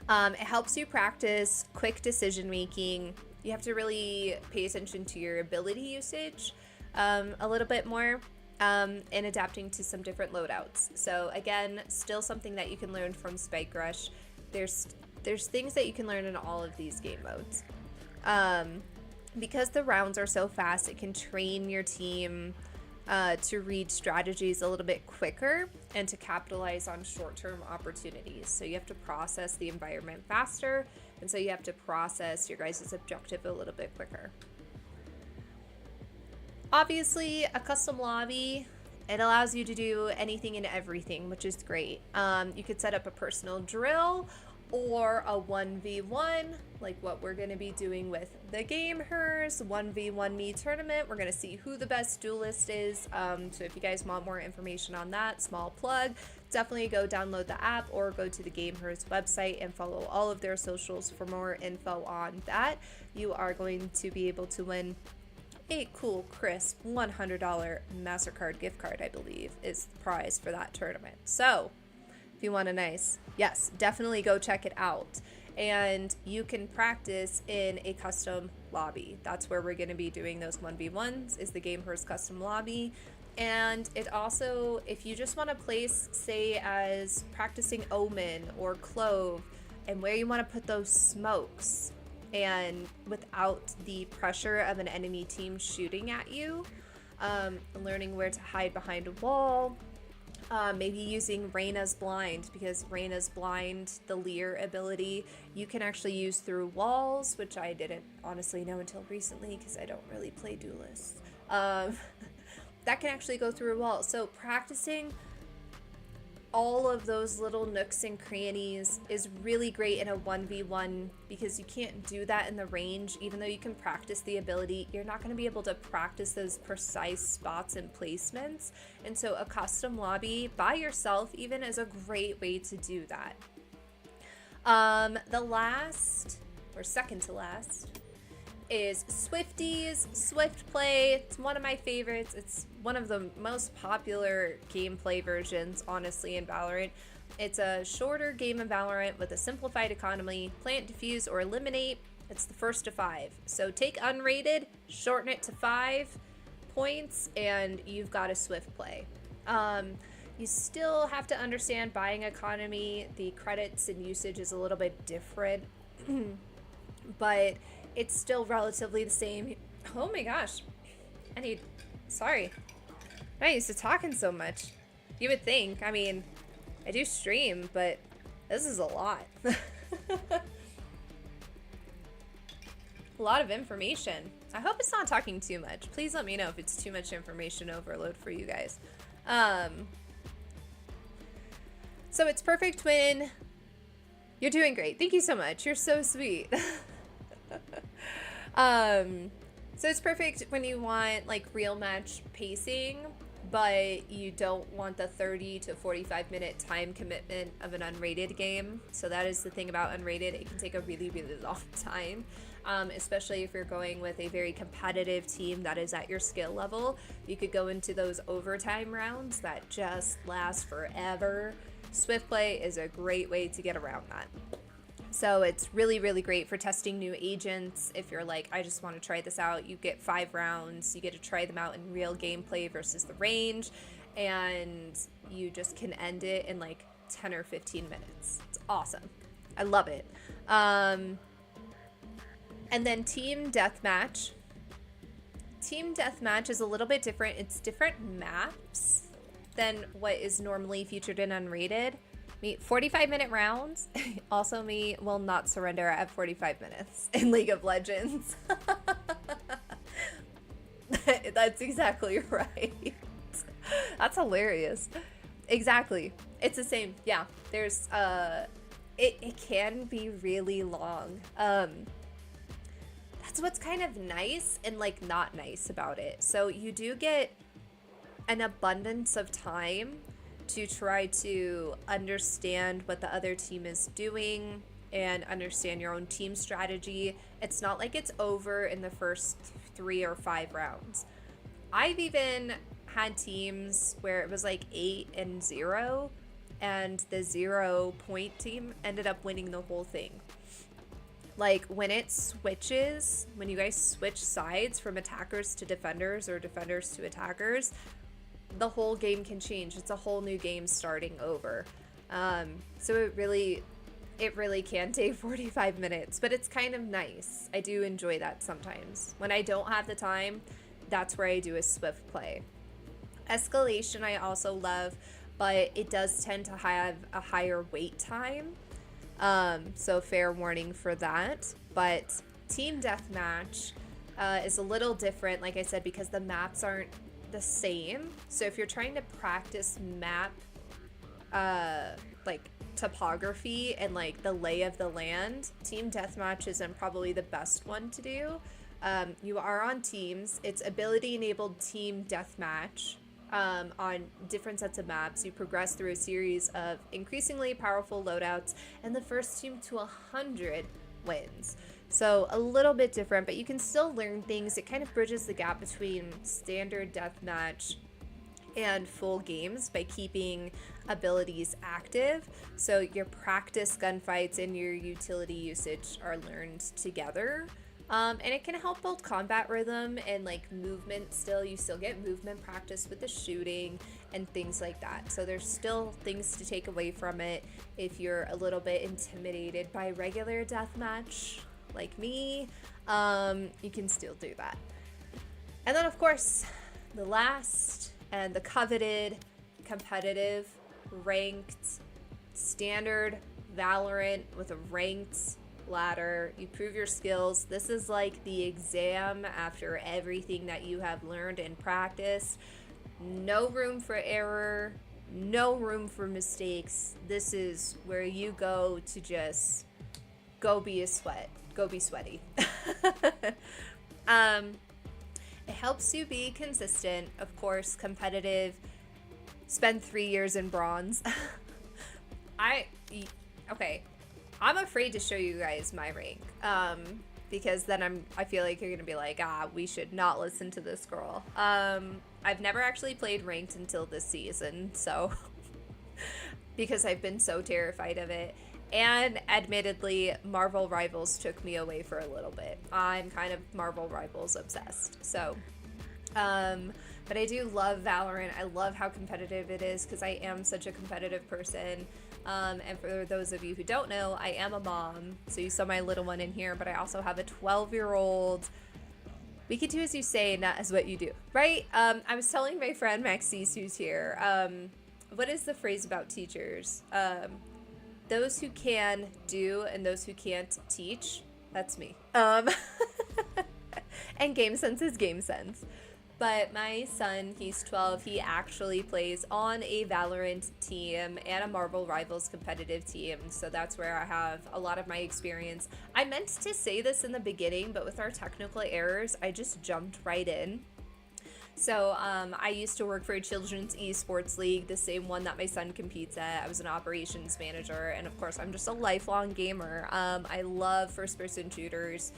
It helps you practice quick decision making. You have to really pay attention to your ability usage a little bit more, and adapting to some different loadouts. So again, still something that you can learn from Spike Rush. There's things that you can learn in all of these game modes. Because the rounds are so fast, it can train your team to read strategies a little bit quicker and to capitalize on short-term opportunities. So you have to process the environment faster, and so you have to process your guys' objective a little bit quicker. Obviously, a custom lobby, it allows you to do anything and everything, which is great. You could set up a personal drill or a 1v1, like what we're going to be doing with the gamehers 1v1 me tournament. We're going to see who the best duelist is. So if you guys want more information on that, small plug, definitely go download the app or go to the gamehers website and follow all of their socials for more info on that. You are going to be able to win a cool, crisp $100 MasterCard gift card, I believe, is the prize for that tournament. So if you want a nice, yes, definitely go check it out. And you can practice in a custom lobby. That's where we're going to be doing those 1v1s, is the gamehers custom lobby. And it also, if you just want to place, say, as practicing Omen or Clove, and where you want to put those smokes, and without the pressure of an enemy team shooting at you, learning where to hide behind a wall, maybe using Reyna's Blind, because Reyna's Blind, the Leer ability, you can actually use through walls, which I didn't honestly know until recently because I don't really play duelists. That can actually go through a wall. So practicing all of those little nooks and crannies is really great in a 1v1, because you can't do that in the range. Even though you can practice the ability, you're not going to be able to practice those precise spots and placements. And so a custom lobby by yourself even is a great way to do that. The last, or second to last, is Swifties, Swift Play. It's one of my favorites. It's one of the most popular gameplay versions, honestly, in Valorant. It's a shorter game of Valorant with a simplified economy. Plant, defuse, or eliminate. It's the first to 5. So take unrated, shorten it to 5 points, and you've got a Swift Play. You still have to understand buying economy. The credits and usage is a little bit different, but it's still relatively the same. Oh my gosh. Sorry. I'm not used to talking so much. You would think. I mean, I do stream, but this is a lot. A lot of information. I hope it's not talking too much. Please let me know if it's too much information overload for you guys. So it's perfect when you're doing great. Thank you so much. You're so sweet. So So it's perfect when you want like real match pacing, but you don't want the 30 to 45 minute time commitment of an unrated game. So that is the thing about unrated. It can take a really, really long time, especially if you're going with a very competitive team that is at your skill level. You could go into those overtime rounds that just last forever. Swift play is a great way to get around that. So it's really, really great for testing new agents. If you're like, I just want to try this out, you get 5 rounds. You get to try them out in real gameplay versus the range, and you just can end it in like 10 or 15 minutes. It's awesome. I love it. And then team deathmatch. Team deathmatch is a little bit different. It's different maps than what is normally featured in unrated. 45-minute rounds. Also, me will not surrender at 45 minutes in League of Legends. That's exactly right. That's hilarious. Exactly. It's the same. Yeah. There's it can be really long. That's what's kind of nice and like not nice about it. So you do get an abundance of time to try to understand what the other team is doing and understand your own team strategy. It's not like it's over in the first 3 or 5 rounds. I've even had teams where it was like 8-0, and the 0 point team ended up winning the whole thing. Like when it switches, when you guys switch sides from attackers to defenders or defenders to attackers, the whole game can change. It's a whole new game starting over. So it really can take 45 minutes, but it's kind of nice. I do enjoy that sometimes. When I don't have the time, that's where I do a swift play. Escalation I also love, but it does tend to have a higher wait time. So fair warning for that. But team deathmatch is a little different, like I said, because the maps aren't the same. So if you're trying to practice map like topography and like the lay of the land, team deathmatch isn't probably the best one to do. You are on teams. It's ability enabled team deathmatch on different sets of maps. You progress through a series of increasingly powerful loadouts, and the first team to 100 wins. So a little bit different, but you can still learn things. It kind of bridges the gap between standard deathmatch and full games by keeping abilities active. So your practice gunfights and your utility usage are learned together. And it can help build combat rhythm and like movement still. You still get movement practice with the shooting and things like that. So there's still things to take away from it if you're a little bit intimidated by regular deathmatch like me. You can still do that. And then of course, the last and the coveted competitive ranked standard Valorant with a ranked ladder. You prove your skills. This is like the exam after everything that you have learned and practiced. No room for error, no room for mistakes. This is where you go to just go be sweaty. It helps you be consistent, of course, competitive. Spend 3 years in bronze. Okay, I'm afraid to show you guys my rank, because then I feel like you're gonna be like, we should not listen to this girl. I've never actually played ranked until this season, so because I've been so terrified of it. And admittedly, Marvel Rivals took me away for a little bit. I'm kind of Marvel Rivals obsessed. So, but I do love Valorant. I love how competitive it is because I am such a competitive person. And for those of you who don't know, I am a mom. So you saw my little one in here, but I also have a 12-year-old. We could do as you say, not as what you do, right? I was telling my friend Maxis, who's here, what is the phrase about teachers? Those who can do and those who can't teach. That's me. And game sense is game sense. But my son, he's 12, he actually plays on a Valorant team and a Marvel Rivals competitive team, so that's where I have a lot of my experience. I meant to say this in the beginning, but with our technical errors, I just jumped right in. So I used to work for a children's esports league, the same one that my son competes at. I was an operations manager, and of course I'm just a lifelong gamer. I love first-person shooters.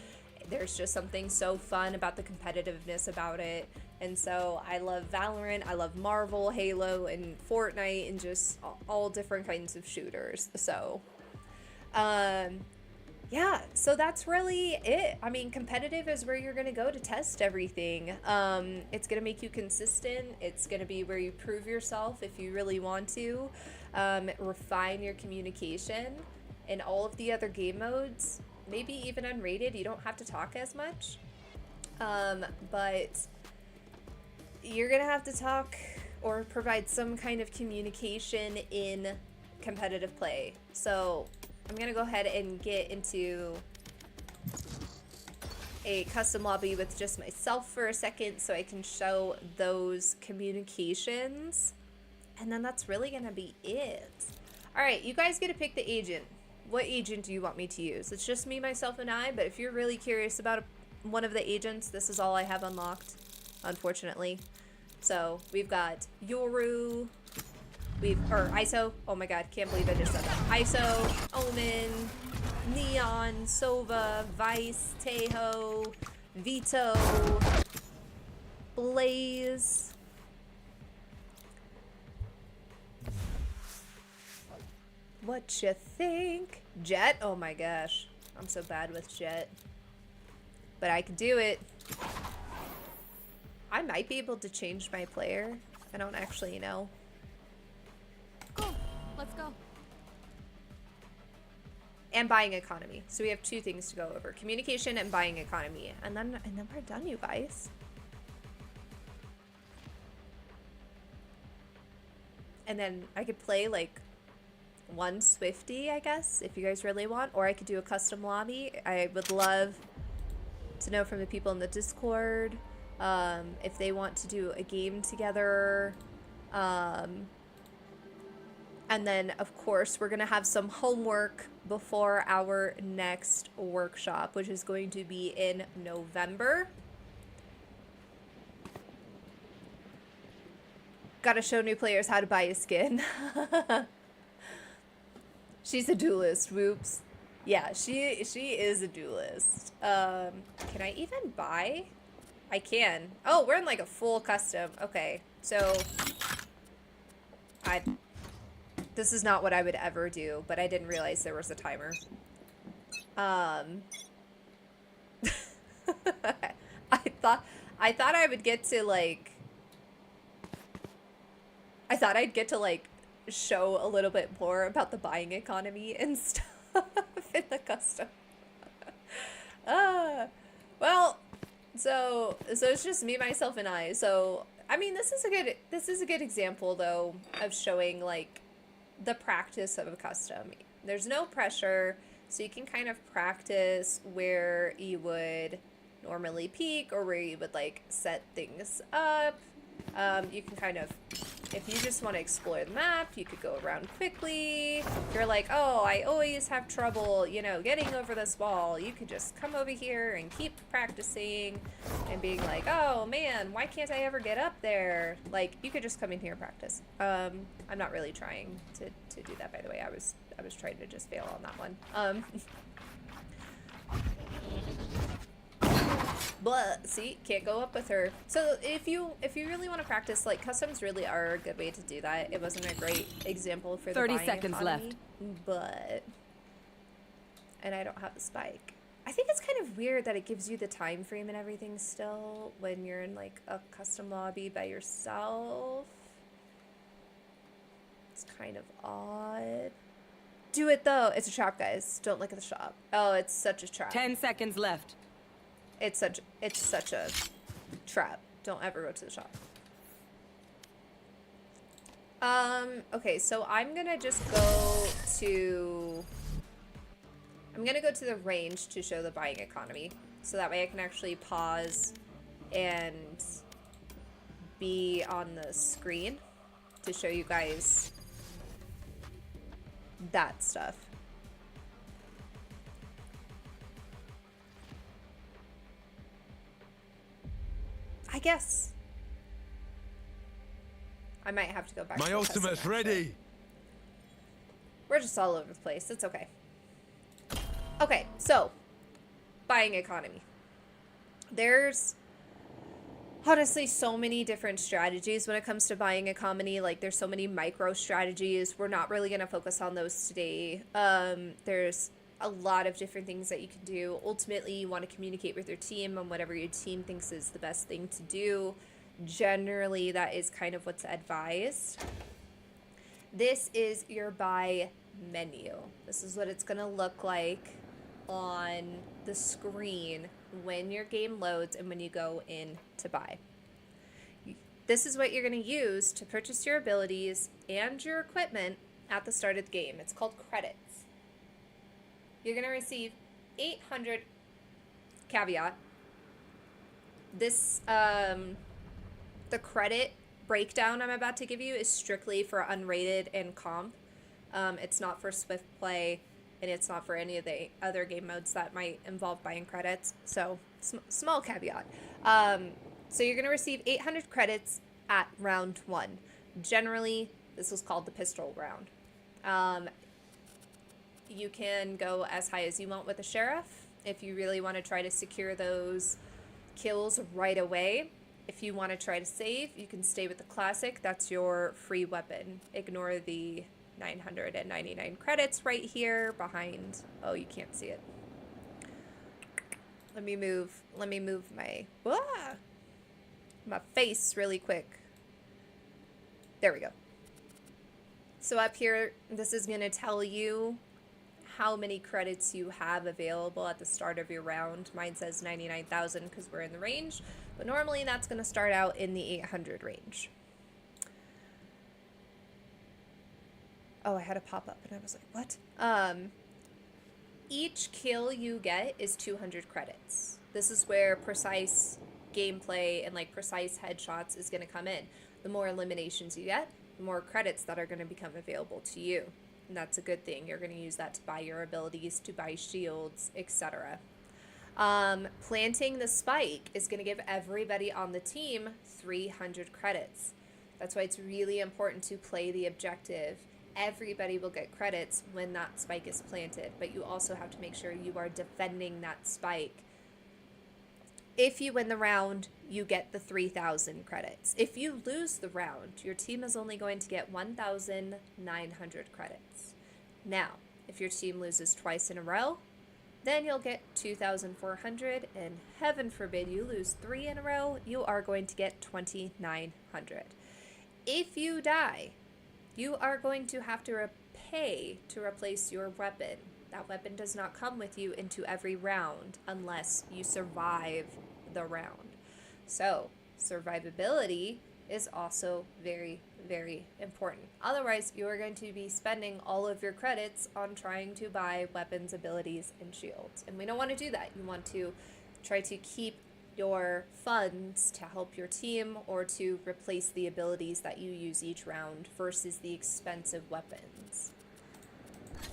There's just something so fun about the competitiveness about it. And so I love Valorant, I love Marvel, Halo, and Fortnite, and just all different kinds of shooters. So yeah, so that's really it. I mean, competitive is where you're going to go to test everything. It's going to make you consistent. It's going to be where you prove yourself if you really want to. Refine your communication. In all of the other game modes, maybe even unrated, you don't have to talk as much. But you're going to have to talk or provide some kind of communication in competitive play. So I'm gonna go ahead and get into a custom lobby with just myself for a second so I can show those communications. And then that's really gonna be it. Alright, you guys get to pick the agent. What agent do you want me to use? It's just me, myself, and I, but if you're really curious about one of the agents, this is all I have unlocked, unfortunately. So we've got Yoru, or ISO. Oh my god, can't believe I just said that. ISO, Omen, Neon, Sova, Vice, Teho, Vito, Blaze. What you think? Jet? Oh my gosh. I'm so bad with Jet. But I can do it. I might be able to change my player. I don't actually know. Cool. Let's go. And buying economy. So we have two things to go over. Communication and buying economy. And then we're done, you guys. And then I could play like one Swifty, I guess, if you guys really want. Or I could do a custom lobby. I would love to know from the people in the Discord if they want to do a game together. And then, of course, we're going to have some homework before our next workshop, which is going to be in November. Gotta show new players how to buy a skin. She's a duelist, whoops. Yeah, she is a duelist. Can I even buy? I can. Oh, we're in like a full custom. Okay, so this is not what I would ever do, but I didn't realize there was a timer. I thought I would get to like I thought I'd get to like show a little bit more about the buying economy and stuff in the custom. Well, so it's just me, myself, and I. So I mean, this is a good example though of showing like the practice of a custom. There's no pressure, so you can kind of practice where you would normally peek or where you would like set things up. You can kind of, if you just want to explore the map, you could go around quickly. If you're like, oh, I always have trouble, you know, getting over this wall, you could just come over here and keep practicing and being like, oh man, why can't I ever get up there? Like, you could just come in here and practice. I'm not really trying to do that, by the way. I was trying to just fail on that one. But see, can't go up with her. So if you really want to practice, like, customs really are a good way to do that. It wasn't a great example for the 30 buying seconds economy, left. but and I don't have the spike. I think it's kind of weird that it gives you the time frame and everything still when you're in like a custom lobby by yourself. It's kind of odd. Do it though. It's a trap, guys. Don't look at the shop. Oh, it's such a trap. 10 seconds left. It's such a trap. Don't ever go to the shop. Okay, so I'm gonna go to the range to show the buying economy. So that way I can actually pause and be on the screen to show you guys that stuff. I guess I might have to go back. My to the ultimate's custom ready. actually. We're just all over the place. It's okay. Okay, so buying economy. There's honestly so many different strategies when it comes to buying economy. Like there's so many micro strategies. We're not really going to focus on those today. There's a lot of different things that you can do. Ultimately, you want to communicate with your team on whatever your team thinks is the best thing to do. Generally, that is kind of what's advised. This is your buy menu. This is what it's going to look like on the screen when your game loads and when you go in to buy. This is what you're going to use to purchase your abilities and your equipment at the start of the game. It's called credits. You're going to receive 800 caveat. This, the credit breakdown I'm about to give you is strictly for unrated and comp. It's not for Swift play, and it's not for any of the other game modes that might involve buying credits. So, small caveat. So you're going to receive 800 credits at round 1. Generally, this is called the pistol round. You can go as high as you want with the sheriff if you really want to try to secure those kills right away. If you want to try to save, you can stay with the classic. That's your free weapon. Ignore the 999 credits right here behind. Oh, you can't see it. Let me move my face really quick. There we go. So up here, this is going to tell you how many credits you have available at the start of your round. Mine says 99,000 because we're in the range, but normally that's going to start out in the 800 range. Oh, I had a pop-up and I was like, what? Each kill you get is 200 credits. This is where precise gameplay and like precise headshots is going to come in. The more eliminations you get, the more credits that are going to become available to you. And that's a good thing. You're going to use that to buy your abilities, to buy shields, etc. Planting the spike is going to give everybody on the team 300 credits. That's why it's really important to play the objective. Everybody will get credits when that spike is planted, but you also have to make sure you are defending that spike. If you win the round, you get the 3,000 credits. If you lose the round, your team is only going to get 1,900 credits. Now, if your team loses twice in a row, then you'll get 2,400, and heaven forbid you lose 3 in a row, you are going to get 2,900. If you die, you are going to have to pay to replace your weapon. That weapon does not come with you into every round unless you survive the round. So, survivability is also very, very important. Otherwise, you are going to be spending all of your credits on trying to buy weapons, abilities, and shields. And we don't want to do that. You want to try to keep your funds to help your team or to replace the abilities that you use each round versus the expensive weapons.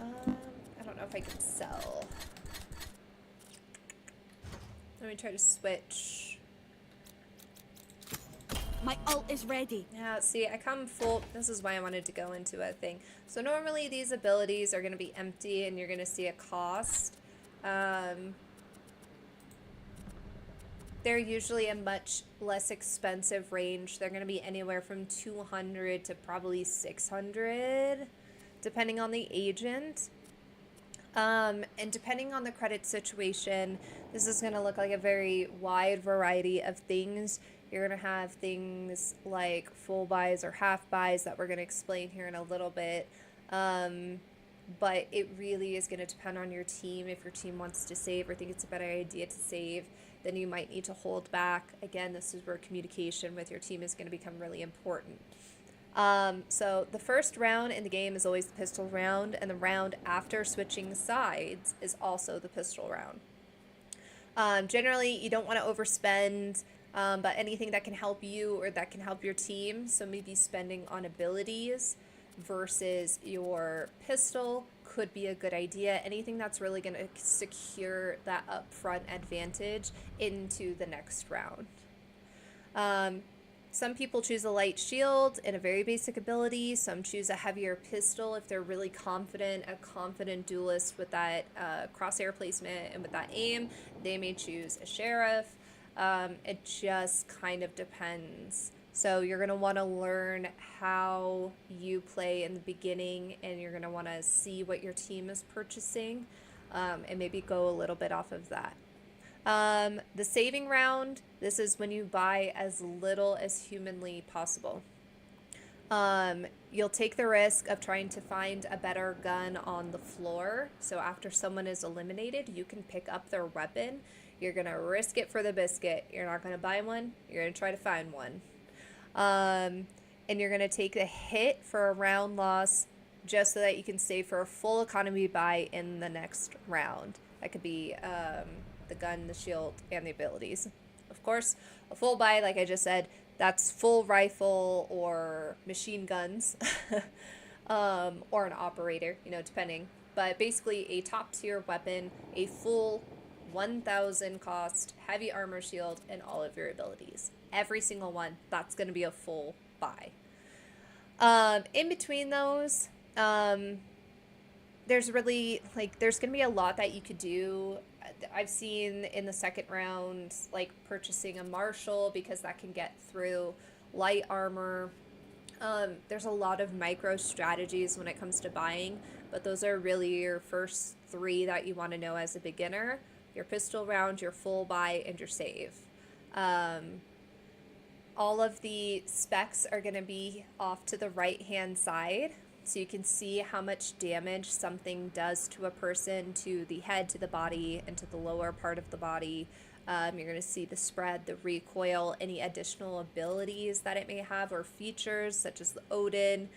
I don't know if I can sell. Let me try to switch. My ult is ready. Yeah, see, I come full. This is why I wanted to go into a thing. So normally these abilities are going to be empty and you're going to see a cost. They're usually a much less expensive range. They're going to be anywhere from 200 to probably 600, depending on the agent. And depending on the credit situation, this is going to look like a very wide variety of things. You're going to have things like full buys or half buys that we're going to explain here in a little bit. But it really is going to depend on your team. If your team wants to save or think it's a better idea to save, then you might need to hold back. Again, this is where communication with your team is going to become really important. So the first round in the game is always the pistol round, and the round after switching sides is also the pistol round. Generally, you don't want to overspend but anything that can help you or that can help your team. So maybe spending on abilities versus your pistol could be a good idea. Anything that's really going to secure that upfront advantage into the next round. Some people choose a light shield and a very basic ability. Some choose a heavier pistol if they're really confident, a confident duelist with that crosshair placement and with that aim. They may choose a sheriff. It just kind of depends. So you're going to want to learn how you play in the beginning, and you're going to want to see what your team is purchasing, and maybe go a little bit off of that. The saving round, this is when you buy as little as humanly possible. You'll take the risk of trying to find a better gun on the floor. So after someone is eliminated, you can pick up their weapon. You're going to risk it for the biscuit. You're not going to buy one. You're going to try to find one. And you're going to take the hit for a round loss just so that you can save for a full economy buy in the next round. That could be the gun, the shield, and the abilities. Of course, a full buy, like I just said, that's full rifle or machine guns or an operator, you know, depending. But basically a top tier weapon, a full 1,000 cost, heavy armor shield, and all of your abilities. Every single one, that's going to be a full buy. In between those, there's really, like, there's going to be a lot that you could do. I've seen in the second round, like, purchasing a marshal because that can get through light armor. There's a lot of micro strategies when it comes to buying, but those are really your first three that you want to know as a beginner. Your pistol round, your full buy, and your save. All of the specs are going to be off to the right-hand side, so you can see how much damage something does to a person, to the head, to the body, and to the lower part of the body. You're going to see the spread, the recoil, any additional abilities that it may have, or features, such as the Odin.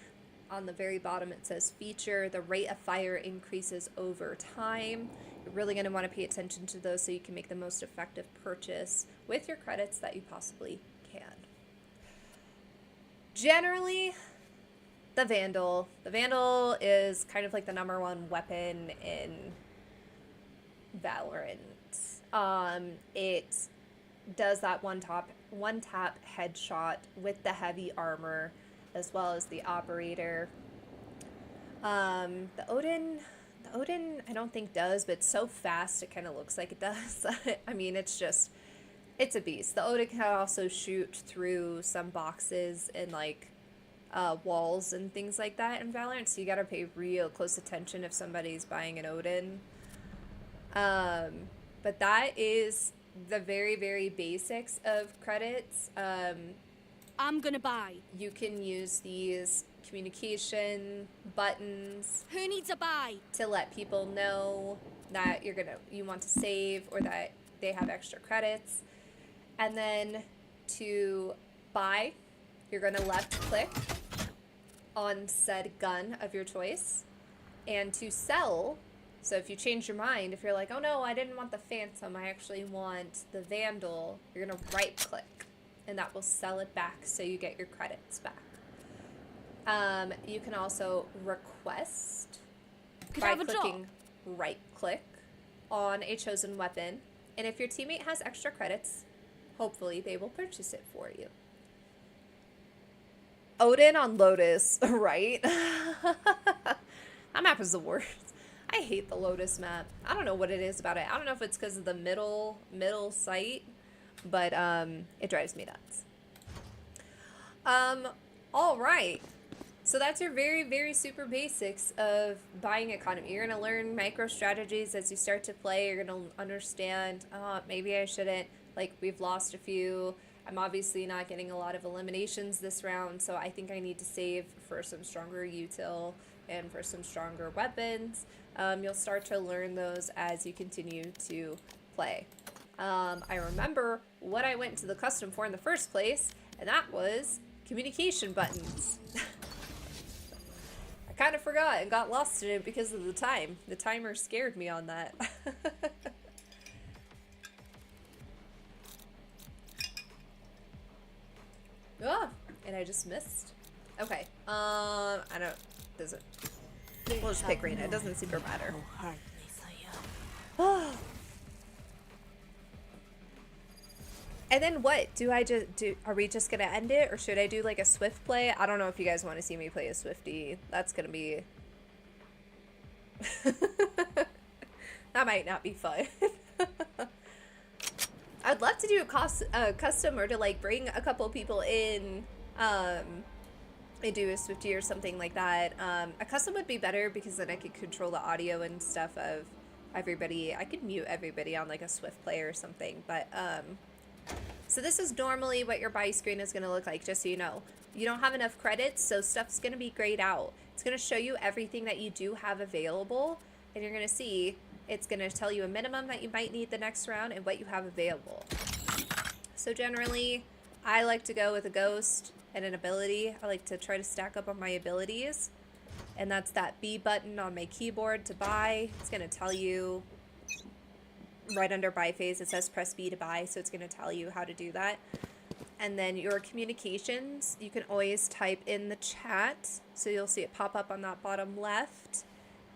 On the very bottom it says feature. The rate of fire increases over time. You're really going to want to pay attention to those so you can make the most effective purchase with your credits that you possibly can. Generally, the Vandal. The Vandal is kind of like the #1 weapon in Valorant. It does that one tap headshot with the heavy armor, as well as the operator. The Odin I don't think does, but it's so fast it kind of looks like it does. I mean, it's a beast. The Odin can also shoot through some boxes and like walls and things like that in Valorant, so you gotta pay real close attention if somebody's buying an Odin. But that is the very, very basics of credits. I'm gonna buy. You can use these communication buttons. Who needs a buy? To let people know that you want to save, or that they have extra credits. And then to buy, you're gonna left click on said gun of your choice. And to sell, so if you change your mind, if you're like, oh no, I didn't want the Phantom, I actually want the Vandal, you're gonna right click, and that will sell it back so you get your credits back. You can also request by clicking right click on a chosen weapon, and if your teammate has extra credits, hopefully they will purchase it for you. Odin on Lotus, right? That map is the worst. I hate the Lotus map. I don't know what it is about it. I don't know if it's because of the middle site, but it drives me nuts. All right. So that's your very, very super basics of buying economy. You're going to learn micro strategies as you start to play. You're going to understand, maybe I shouldn't, like, we've lost a few. I'm obviously not getting a lot of eliminations this round, so I think I need to save for some stronger util and for some stronger weapons. You'll start to learn those as you continue to play. I remember what I went to the custom for in the first place, and that was communication buttons. I kind of forgot and got lost in it because of the time. The timer scared me on that. just missed? Okay. I don't. Does it? We'll just pick Reyna. It doesn't super matter. And then what? Do I just do? Are we just gonna end it, or should I do like a Swift play? I don't know if you guys want to see me play a Swiftie. That's gonna be. That might not be fun. I'd love to do a custom, or to like bring a couple people in, and do a Swiftie or something like that. A custom would be better because then I could control the audio and stuff of everybody. I could mute everybody on like a Swift play or something, but so this is normally what your buy screen is going to look like, just so you know. You don't have enough credits, so stuff's going to be grayed out. It's going to show you everything that you do have available, and you're going to see it's going to tell you a minimum that you might need the next round and what you have available. So generally, I like to go with a ghost and an ability. I like to try to stack up on my abilities, and that's that B button on my keyboard to buy. It's going to tell you right under buy phase, it says press B to buy, so it's going to tell you how to do that. And then your communications, you can always type in the chat, so you'll see it pop up on that bottom left.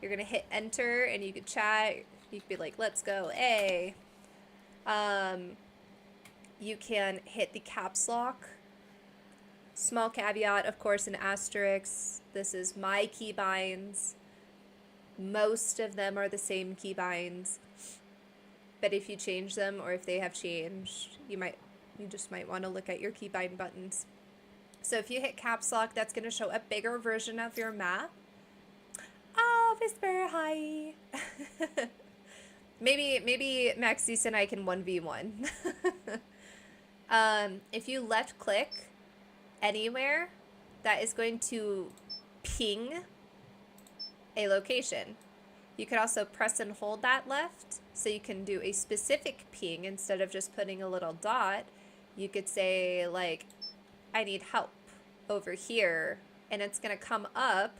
You're going to hit enter and you can chat. You can be like, let's go A. You can hit the caps lock. Small caveat, of course, an asterisk. This is my keybinds. Most of them are the same keybinds. But if you change them, or if they have changed, you just might want to look at your keybind buttons. So if you hit caps lock, that's going to show a bigger version of your map. Oh, Whisper, hi. maybe Maxis and I can 1v1. If you left click anywhere, that is going to ping a location. You could also press and hold that left, so you can do a specific ping instead of just putting a little dot. You could say, like, I need help over here, and it's going to come up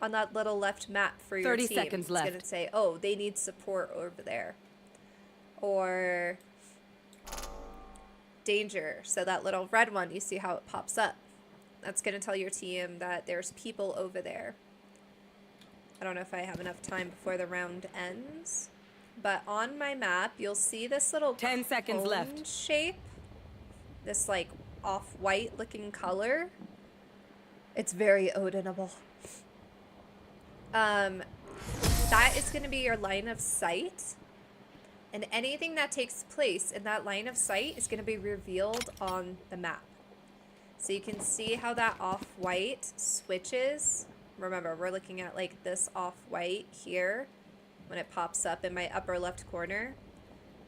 on that little left map for your 30 team. seconds left. It's going to say, oh, they need support over there. Or danger. So that little red one, you see how it pops up. That's going to tell your team that there's people over there. I don't know if I have enough time before the round ends, but on my map, you'll see this little 10 seconds cone left. shape, this like off-white looking color. It's very Odinable. That is going to be your line of sight, and anything that takes place in that line of sight is going to be revealed on the map. So you can see how that off-white switches. Remember, we're looking at like this off-white here when it pops up in my upper left corner.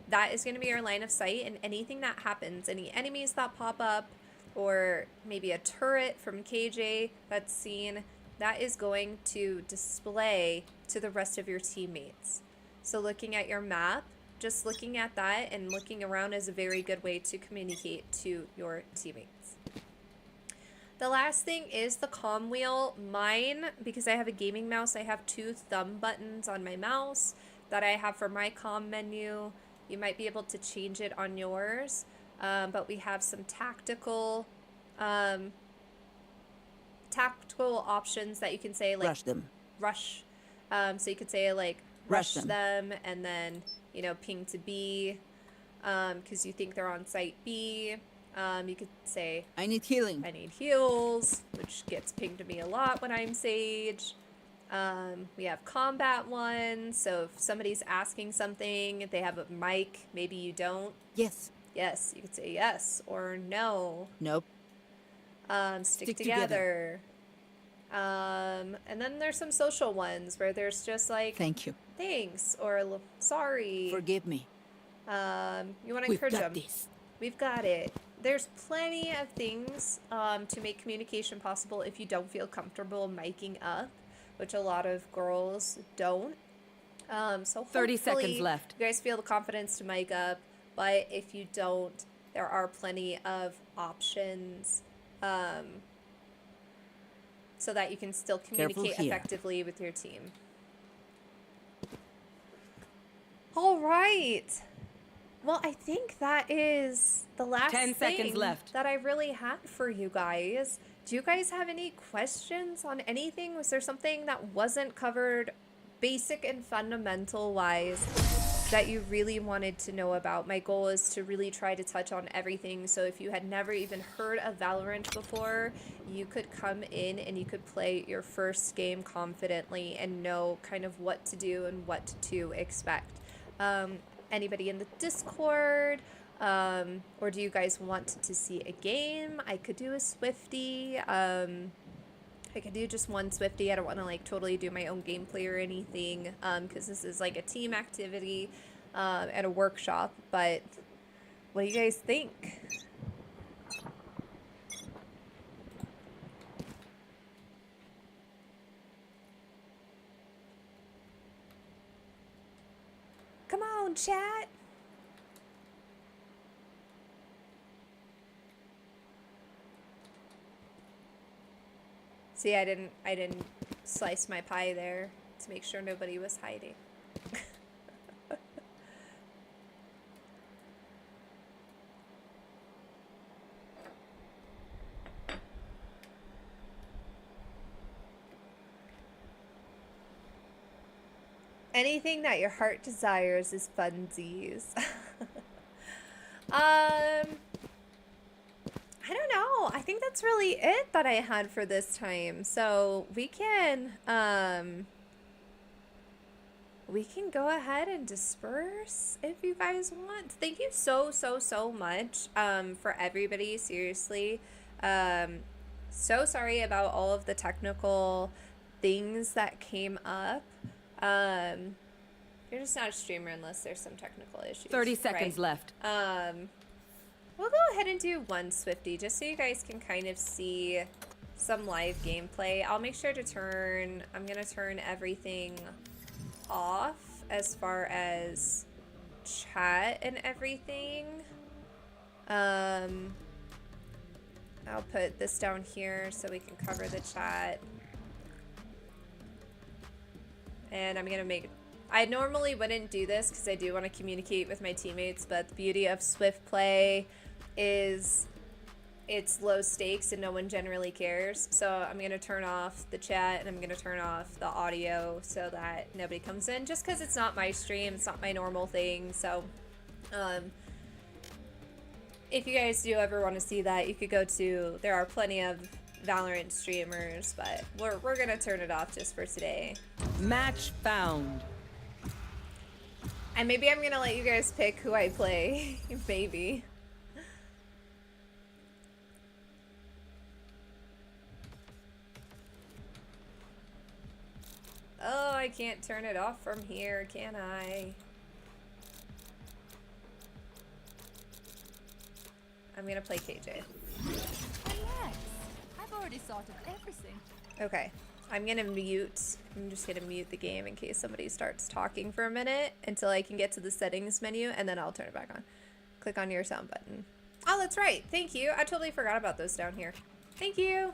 That is going to be your line of sight, and anything that happens, any enemies that pop up, or maybe a turret from KJ that's seen, that is going to display to the rest of your teammates. So looking at your map, just looking at that and looking around is a very good way to communicate to your teammates. The last thing is the comm wheel. Mine, because I have a gaming mouse, I have 2 thumb buttons on my mouse that I have for my comm menu. You might be able to change it on yours, but we have some tactical options that you can say, like Rush them. rush. So you could say like rush them, and then, you know, ping to B, because you think they're on site B. You could say, I need healing. I need heals, which gets pinged to me a lot when I'm Sage. We have combat ones, so if somebody's asking something, if they have a mic, maybe you don't. Yes. Yes, you could say yes or no. Nope. Stick together. And then there's some social ones where there's just like, Thank you. thanks, or sorry. Forgive me. You want to We've encourage got them. this. We've got it. There's plenty of things to make communication possible if you don't feel comfortable miking up, which a lot of girls don't. So 30 seconds hopefully left. you guys feel the confidence to mic up, but if you don't, there are plenty of options so that you can still communicate effectively with your team. All right. Well, I think that is the last 10 seconds thing left. that I really had for you guys. Do you guys have any questions on anything? Was there something that wasn't covered basic and fundamental wise that you really wanted to know about? My goal is to really try to touch on everything. So if you had never even heard of Valorant before, you could come in and you could play your first game confidently and know kind of what to do and what to expect. Anybody in the Discord? Or do you guys want to see a game? I could do a Swifty. I could do just one Swifty. I don't want to like totally do my own gameplay or anything, because this is like a team activity at a workshop. But what do you guys think? Come on, chat. See, I didn't slice my pie there to make sure nobody was hiding. Anything that your heart desires is funsies. I don't know. I think that's really it that I had for this time. So we can go ahead and disperse if you guys want. Thank you so much for everybody. Seriously. So sorry about all of the technical things that came up. You're just not a streamer unless there's some technical issues. 30 seconds left. We'll go ahead and do one Swifty just so you guys can kind of see some live gameplay. I'll make sure to I'm gonna turn everything off as far as chat and everything. I'll put this down here so we can cover the chat. And I'm gonna make, I normally wouldn't do this because I do want to communicate with my teammates, but the beauty of Swift play is it's low stakes and no one generally cares. So I'm gonna turn off the chat and I'm gonna turn off the audio so that nobody comes in, just because it's not my stream, it's not my normal thing. So if you guys do ever want to see that, you could go to, there are plenty of Valorant streamers, but we're gonna turn it off just for today. Match found. And maybe I'm gonna let you guys pick who I play. Maybe. Oh, I can't turn it off from here, can I? I'm gonna play KJ. Relax. I've already sorted everything. Okay. I'm gonna mute. I'm just gonna mute the game in case somebody starts talking for a minute until I can get to the settings menu, and then I'll turn it back on. Click on your sound button. Oh, that's right. Thank you. I totally forgot about those down here. Thank you.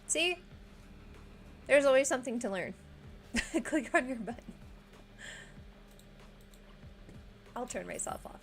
See? There's always something to learn. Click on your button. I'll turn myself off.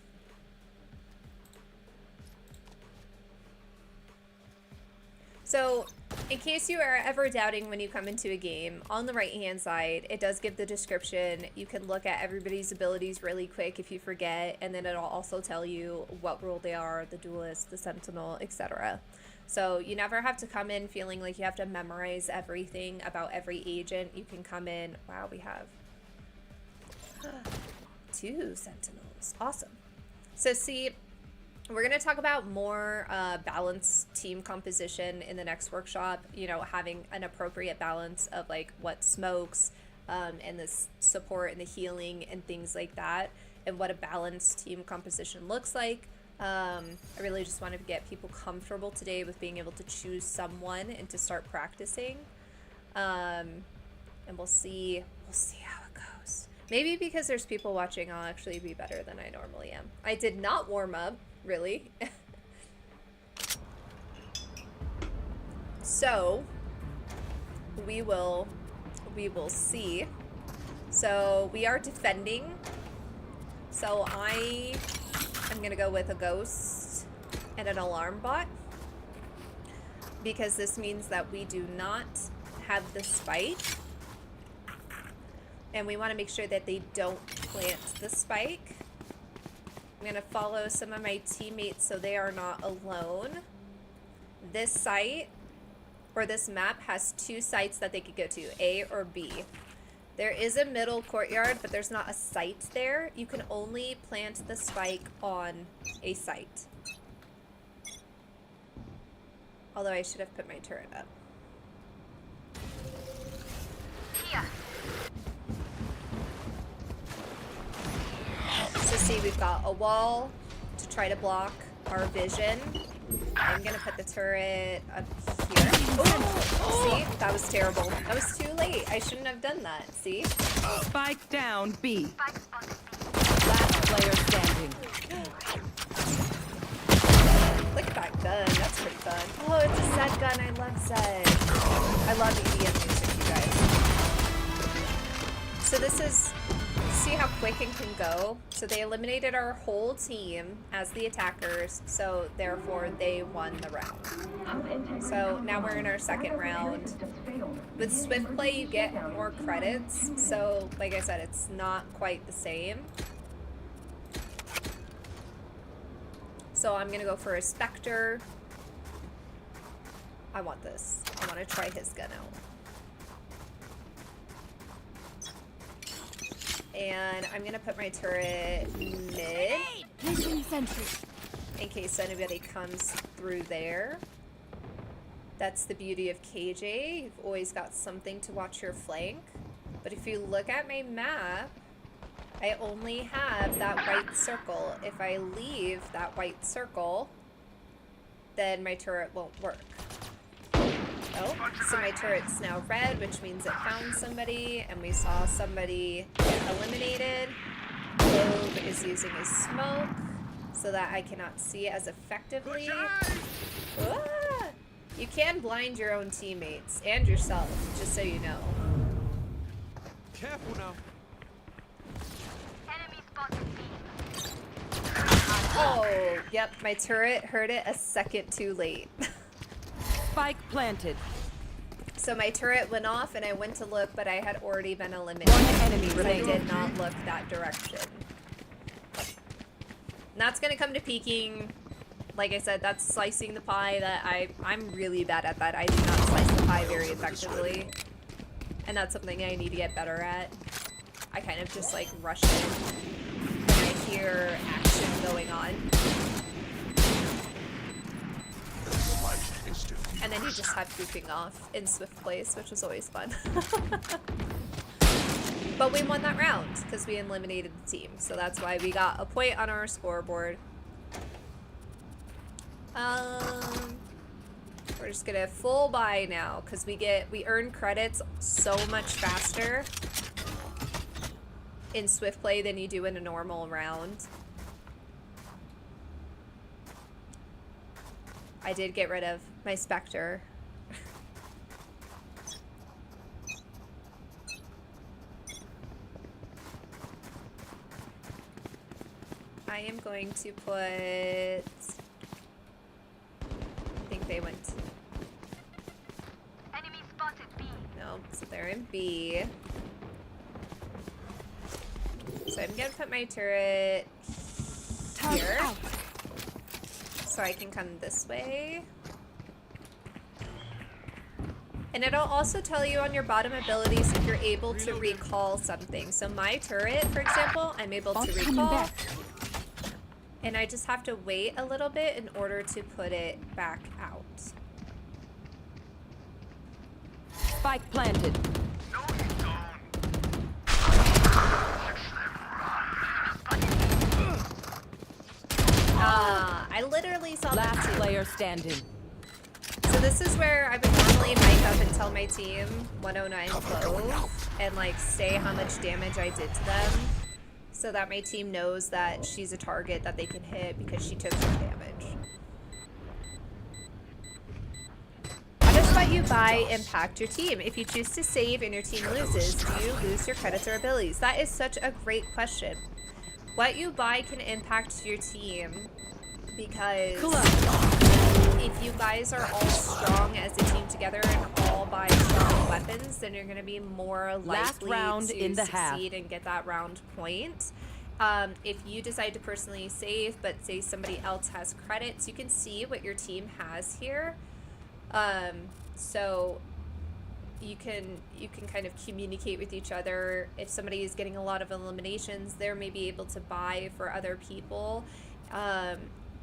So, in case you are ever doubting when you come into a game, on the right-hand side, it does give the description. You can look at everybody's abilities really quick if you forget, and then it'll also tell you what role they are, the duelist, the sentinel, etc. So you never have to come in feeling like you have to memorize everything about every agent. You can come in, wow, we have 2 sentinels, awesome. So see, we're going to talk about more balanced team composition in the next workshop, you know, having an appropriate balance of like what smokes and the support and the healing and things like that, and what a balanced team composition looks like. I really just want to get people comfortable today with being able to choose someone and to start practicing. And we'll see how it goes. Maybe because there's people watching, I'll actually be better than I normally am. I did not warm up. Really? So we will see. So we are defending. So I'm gonna go with a ghost and an alarm bot. because this means that we do not have the spike. And we want to make sure that they don't plant the spike. I'm going to follow some of my teammates so they are not alone. This site, or this map, has 2 sites that they could go to, A or B. There is a middle courtyard, but there's not a site there. You can only plant the spike on a site. Although I should have put my turret up. So see, we've got a wall to try to block our vision. I'm gonna put the turret up here. Oh, see, that was terrible. That was too late. I shouldn't have done that. See? Spike down B. Last player standing. Look at that gun. That's pretty fun. Oh, it's a Zed gun. I love Zed. I love EDM music, you guys. So this is, see how quick it can go? So they eliminated our whole team as the attackers, so therefore they won the round. So now we're in our second round. With Swift Play, you get more credits, so like I said, it's not quite the same. So I'm gonna go for a Spectre. I want this. I want to try his gun out. And I'm gonna put my turret mid in case anybody comes through there. That's the beauty of KJ. You've always got something to watch your flank. But if you look at my map, I only have that white circle. If I leave that white circle, then my turret won't work. Oh, so my turret's now red, which means it found somebody, and we saw somebody get eliminated. Globe is using his smoke so that I cannot see as effectively. Ah! You can blind your own teammates and yourself, just so you know. Careful now. Oh, yep, my turret heard it a second too late. Spike planted. So my turret went off and I went to look, but I had already been eliminated. One enemy I remaining. did not look that direction. And that's gonna come to peeking. Like I said, that's slicing the pie that I'm really bad at that. I do not slice the pie very effectively. And that's something I need to get better at. I kind of just like rush in when I hear action going on. And then you just have goofing off in Swift Plays, which was always fun. But we won that round because we eliminated the team. So that's why we got a point on our scoreboard. We're just gonna full buy now because we earn credits so much faster in Swift Play than you do in a normal round. I did get rid of my Spectre. I am going to put... I think they went... Enemy spotted B. No, so they're in B. So I'm gonna put my turret here. So I can come this way. And it'll also tell you on your bottom abilities if you're able to recall something. So my turret, for example, I'm able to recall. And I just have to wait a little bit in order to put it back out. Spike planted. I literally saw that Last too. player standing. So this is where I would normally mic up and tell my team 109 clove and like say how much damage I did to them so that my team knows that she's a target that they can hit because she took some damage. How does what you buy impact your team? If you choose to save and your team loses, do you lose your credits or abilities? That is such a great question. What you buy can impact your team because if you guys are all strong as a team together and all buy strong weapons, then you're going to be more Last likely round to in the half. succeed and get that round point. If you decide to personally save, but say somebody else has credits, you can see what your team has here. So you can kind of communicate with each other. If somebody is getting a lot of eliminations, they're maybe able to buy for other people.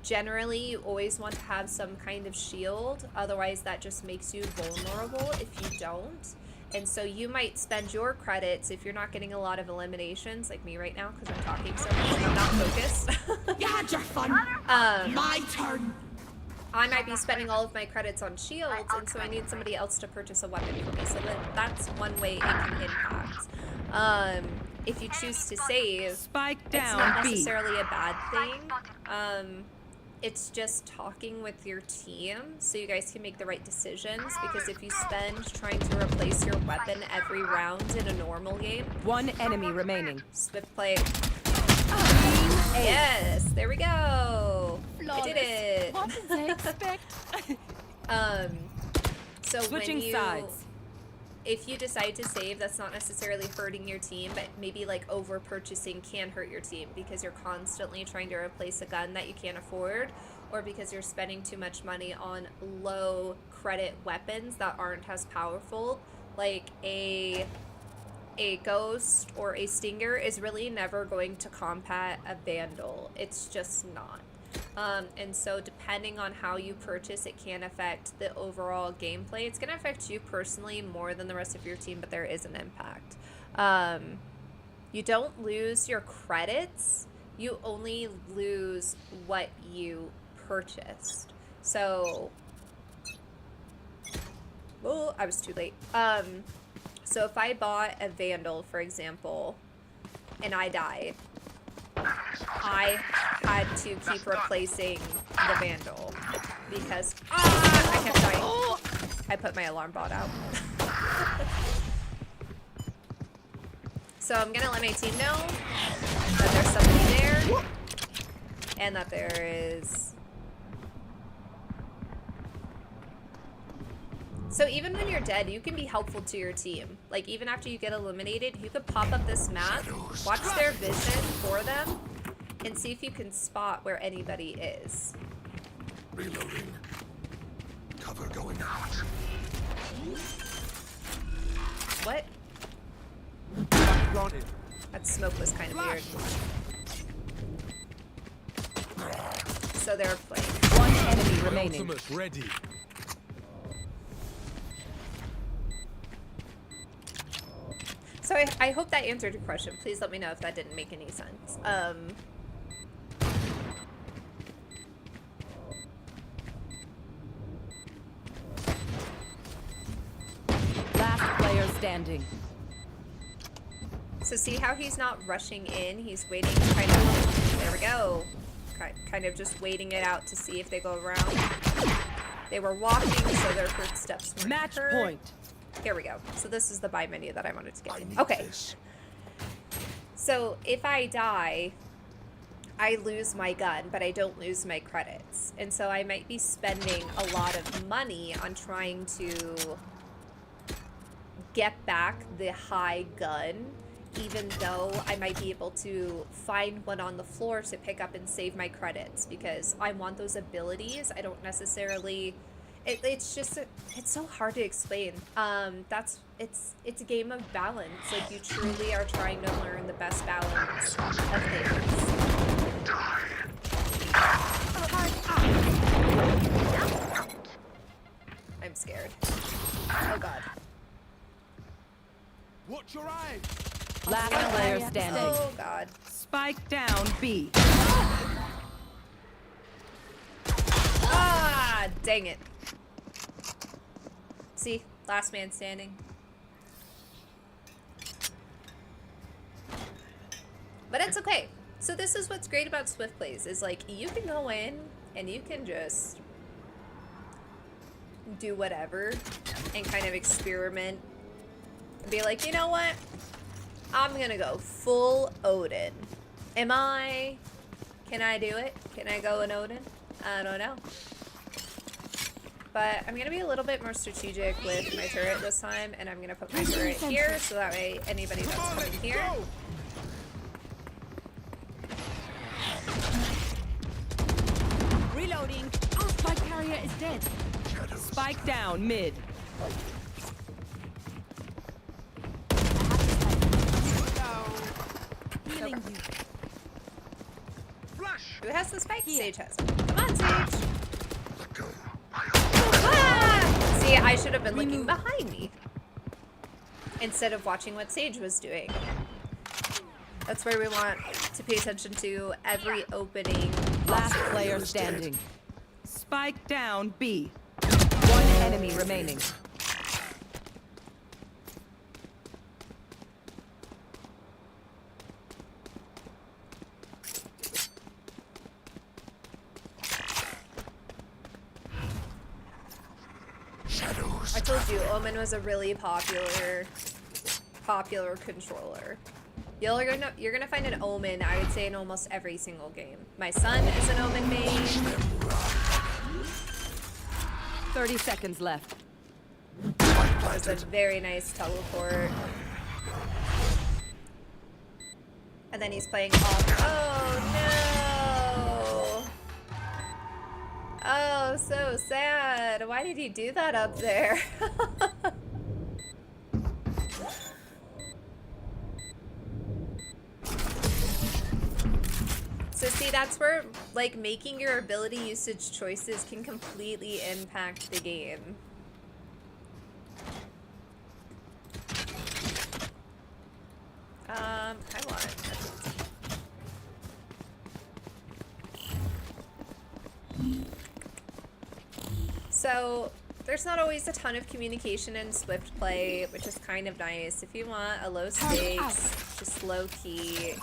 Generally, you always want to have some kind of shield, otherwise that just makes you vulnerable if you don't. And so you might spend your credits if you're not getting a lot of eliminations, like me right now, because I'm talking so much and I'm not focused. You had your fun. My turn. I might be spending all of my credits on shields, and so I need somebody else to purchase a weapon for me. So that's one way it can impact. If you choose to save, Spike it's down not B. necessarily a bad thing. It's just talking with your team so you guys can make the right decisions, because if you spend trying to replace your weapon every round in a normal game, One enemy remaining. swift play. Yes, there we go. I did it. What did they expect? So Switching when you, sides. if you decide to save, that's not necessarily hurting your team, but maybe like over purchasing can hurt your team because you're constantly trying to replace a gun that you can't afford, or because you're spending too much money on low credit weapons that aren't as powerful. Like a ghost or a stinger is really never going to combat a vandal. It's just not. And so depending on how you purchase, it can affect the overall gameplay. It's going to affect you personally more than the rest of your team, but there is an impact. You don't lose your credits. You only lose what you purchased. So, oh, I was too late. So if I bought a vandal, for example, and I died, I had to keep replacing the vandal because I kept dying. I put my alarm bot out. So I'm gonna let my team know that there's somebody there and that there is. So even when you're dead, you can be helpful to your team. Like, even after you get eliminated, you could pop up this map, watch their vision for them, and see if you can spot where anybody is. Reloading. Cover going out. What? Planted. That smoke was kind of weird. So they're playing. One enemy My remaining. ultimate's ready. So I hope that answered your question. Please let me know if that didn't make any sense. Last player standing. So see how he's not rushing in? He's waiting kind of, there we go. Kind of just waiting it out to see if they go around. They were walking, so their footsteps were Match heard. point. Here we go. So this is the buy menu that I wanted to get I in. need Okay. this. So if I die, I lose my gun, but I don't lose my credits. And so I might be spending a lot of money on trying to get back the high gun, even though I might be able to find one on the floor to pick up and save my credits, because I want those abilities. I don't necessarily... It's just, it's so hard to explain. It's a game of balance. Like, you truly are trying to learn the best balance of things. I'm scared. Oh god. Watch your eyes. Last player standing. Oh god. Spike down B. Ah, dang it. See? Last man standing. But it's okay. So this is what's great about Swift Plays, is like, you can go in and you can just do whatever and kind of experiment and be like, you know what? I'm gonna go full Odin. Can I do it? Can I go in Odin? I don't know. But I'm gonna be a little bit more strategic with my turret this time, and I'm gonna put my turret here, so that way anybody that's coming here. Reloading. Our spike carrier is dead. Spike down mid. Healing you. Who has the spike? Sage has it. Come on, Sage. Let go. Ah! See, I should have been looking behind me instead of watching what Sage was doing. That's where we want to pay attention to every opening. Last player standing. Spike down B. One enemy remaining. I told you, Omen was a really popular controller. You're gonna find an Omen, I would say, in almost every single game. My son is an Omen main. 30 seconds left. It's a very nice teleport. And then he's playing off. Oh no! Oh, so sad. Why did you do that up there? So see, that's where, like, making your ability usage choices can completely impact the game. I want it. So, there's not always a ton of communication in Swift play, which is kind of nice. If you want a low stakes, just low key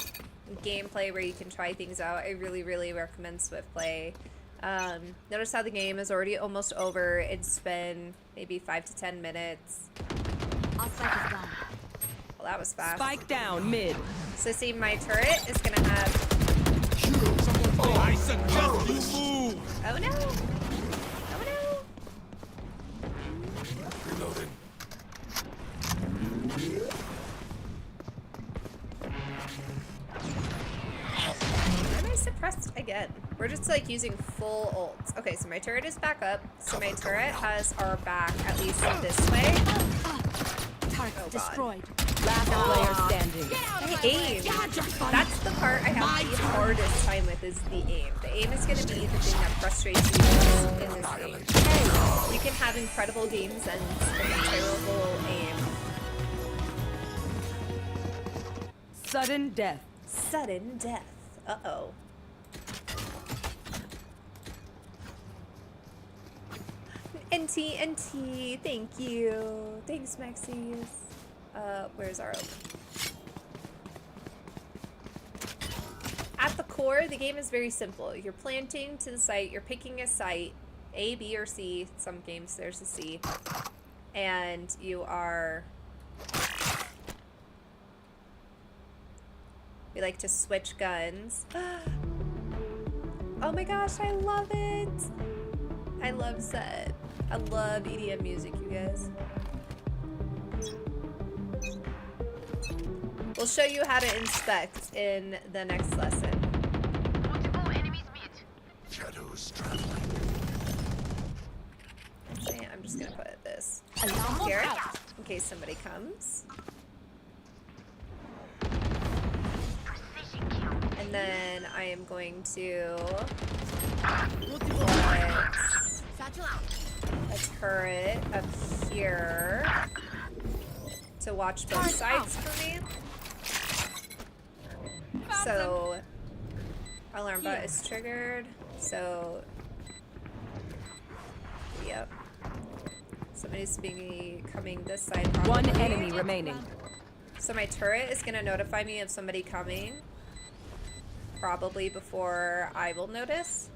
gameplay where you can try things out, I really, really recommend Swift play. Notice how the game is already almost over. It's been maybe 5 to 10 minutes. Our spike is down. Well, that was fast. Spike down mid. So see, my turret is gonna have... I suggest you move. Oh no! Oh no! Reloading. Why am I suppressed again? We're just like using full ults. Okay, so my turret is back up. So my turret has our back at least this way. Turret Oh, God. destroyed. Last player standing. The aim. That's the part I have the hardest time with, is the aim. The aim is going to be the thing that frustrates you in this game. You can have incredible game sense and terrible aim. Sudden death. Sudden death. Uh-oh. NT, thank you. Thanks, Maxis. Where's our open? At the core, the game is very simple. You're planting to the site, you're picking a site, A, B, or C. Some games there's a C. And you are... We like to switch guns. Oh my gosh, I love it! I love Set. I love EDM music, you guys. We'll show you how to inspect in the next lesson. Multiple enemies mid. Shadows traveling. Okay, I'm just gonna put this Alarm here out. in case somebody comes. Precision kill. And then I am going to Multiple put satchel out. a turret up here to watch both sides for me. So, alarm bot is triggered. So, yep. Somebody's coming this side probably. One enemy remaining. So my turret is gonna notify me of somebody coming, probably before I will notice.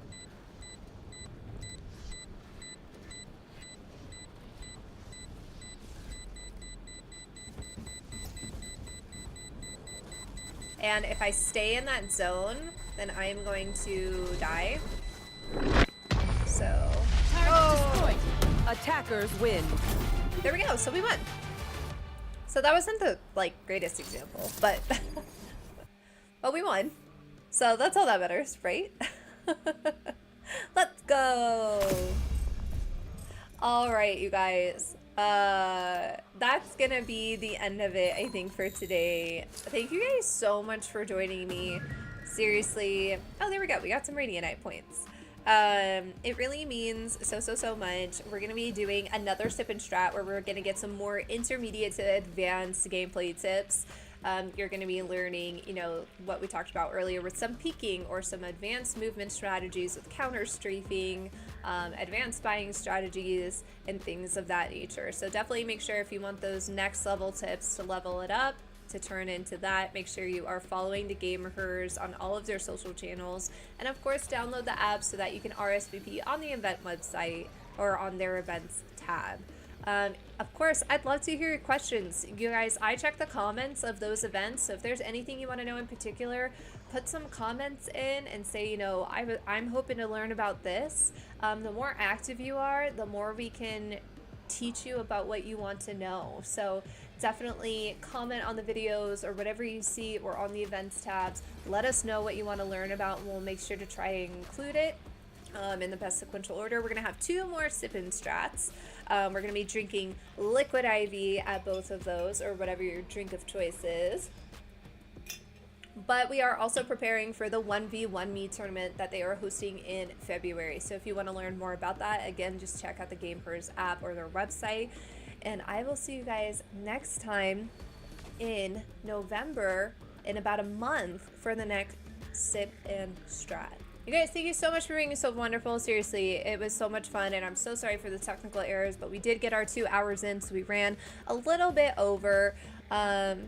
And if I stay in that zone, then I am going to die. So, Turret destroyed. Attackers win. There we go. So we won. So that wasn't the like greatest example, but but we won. So that's all that matters, right? Let's go. All right, you guys. That's gonna be the end of it, I think, for today. Thank you guys so much for joining me. Seriously. Oh, there we go. We got some Radianite points. It really means so much. We're gonna be doing another sip and strat where we're gonna get some more intermediate to advanced gameplay tips. You're going to be learning, you know, what we talked about earlier with some peeking or some advanced movement strategies with counter strafing, advanced spying strategies, and things of that nature. So definitely make sure if you want those next level tips to level it up, to turn into that, make sure you are following the gamehers on all of their social channels. And of course, download the app so that you can RSVP on the event website or on their events tab. Of course, I'd love to hear your questions. You guys, I check the comments of those events, so if there's anything you want to know in particular, put some comments in and say, you know, I'm hoping to learn about this. The more active you are, the more we can teach you about what you want to know. So definitely comment on the videos or whatever you see or on the events tabs. Let us know what you want to learn about, and we'll make sure to try and include it in the best sequential order. We're going to have 2 more sip-in strats. We're going to be drinking liquid IV at both of those, or whatever your drink of choice is. But we are also preparing for the 1v1 me tournament that they are hosting in February. So if you want to learn more about that, again, just check out the gamehers app or their website. And I will see you guys next time in November, in about a month, for the next sip and strat. You guys, thank you so much for being so wonderful. Seriously, it was so much fun, and I'm so sorry for the technical errors, but we did get our 2 hours in, so we ran a little bit over.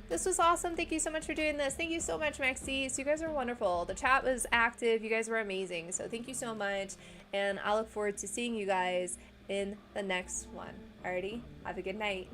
This was awesome. Thank you so much for doing this. Thank you so much, Maxie. So you guys are wonderful. The chat was active. You guys were amazing. So thank you so much, and I look forward to seeing you guys in the next one. Alrighty, have a good night.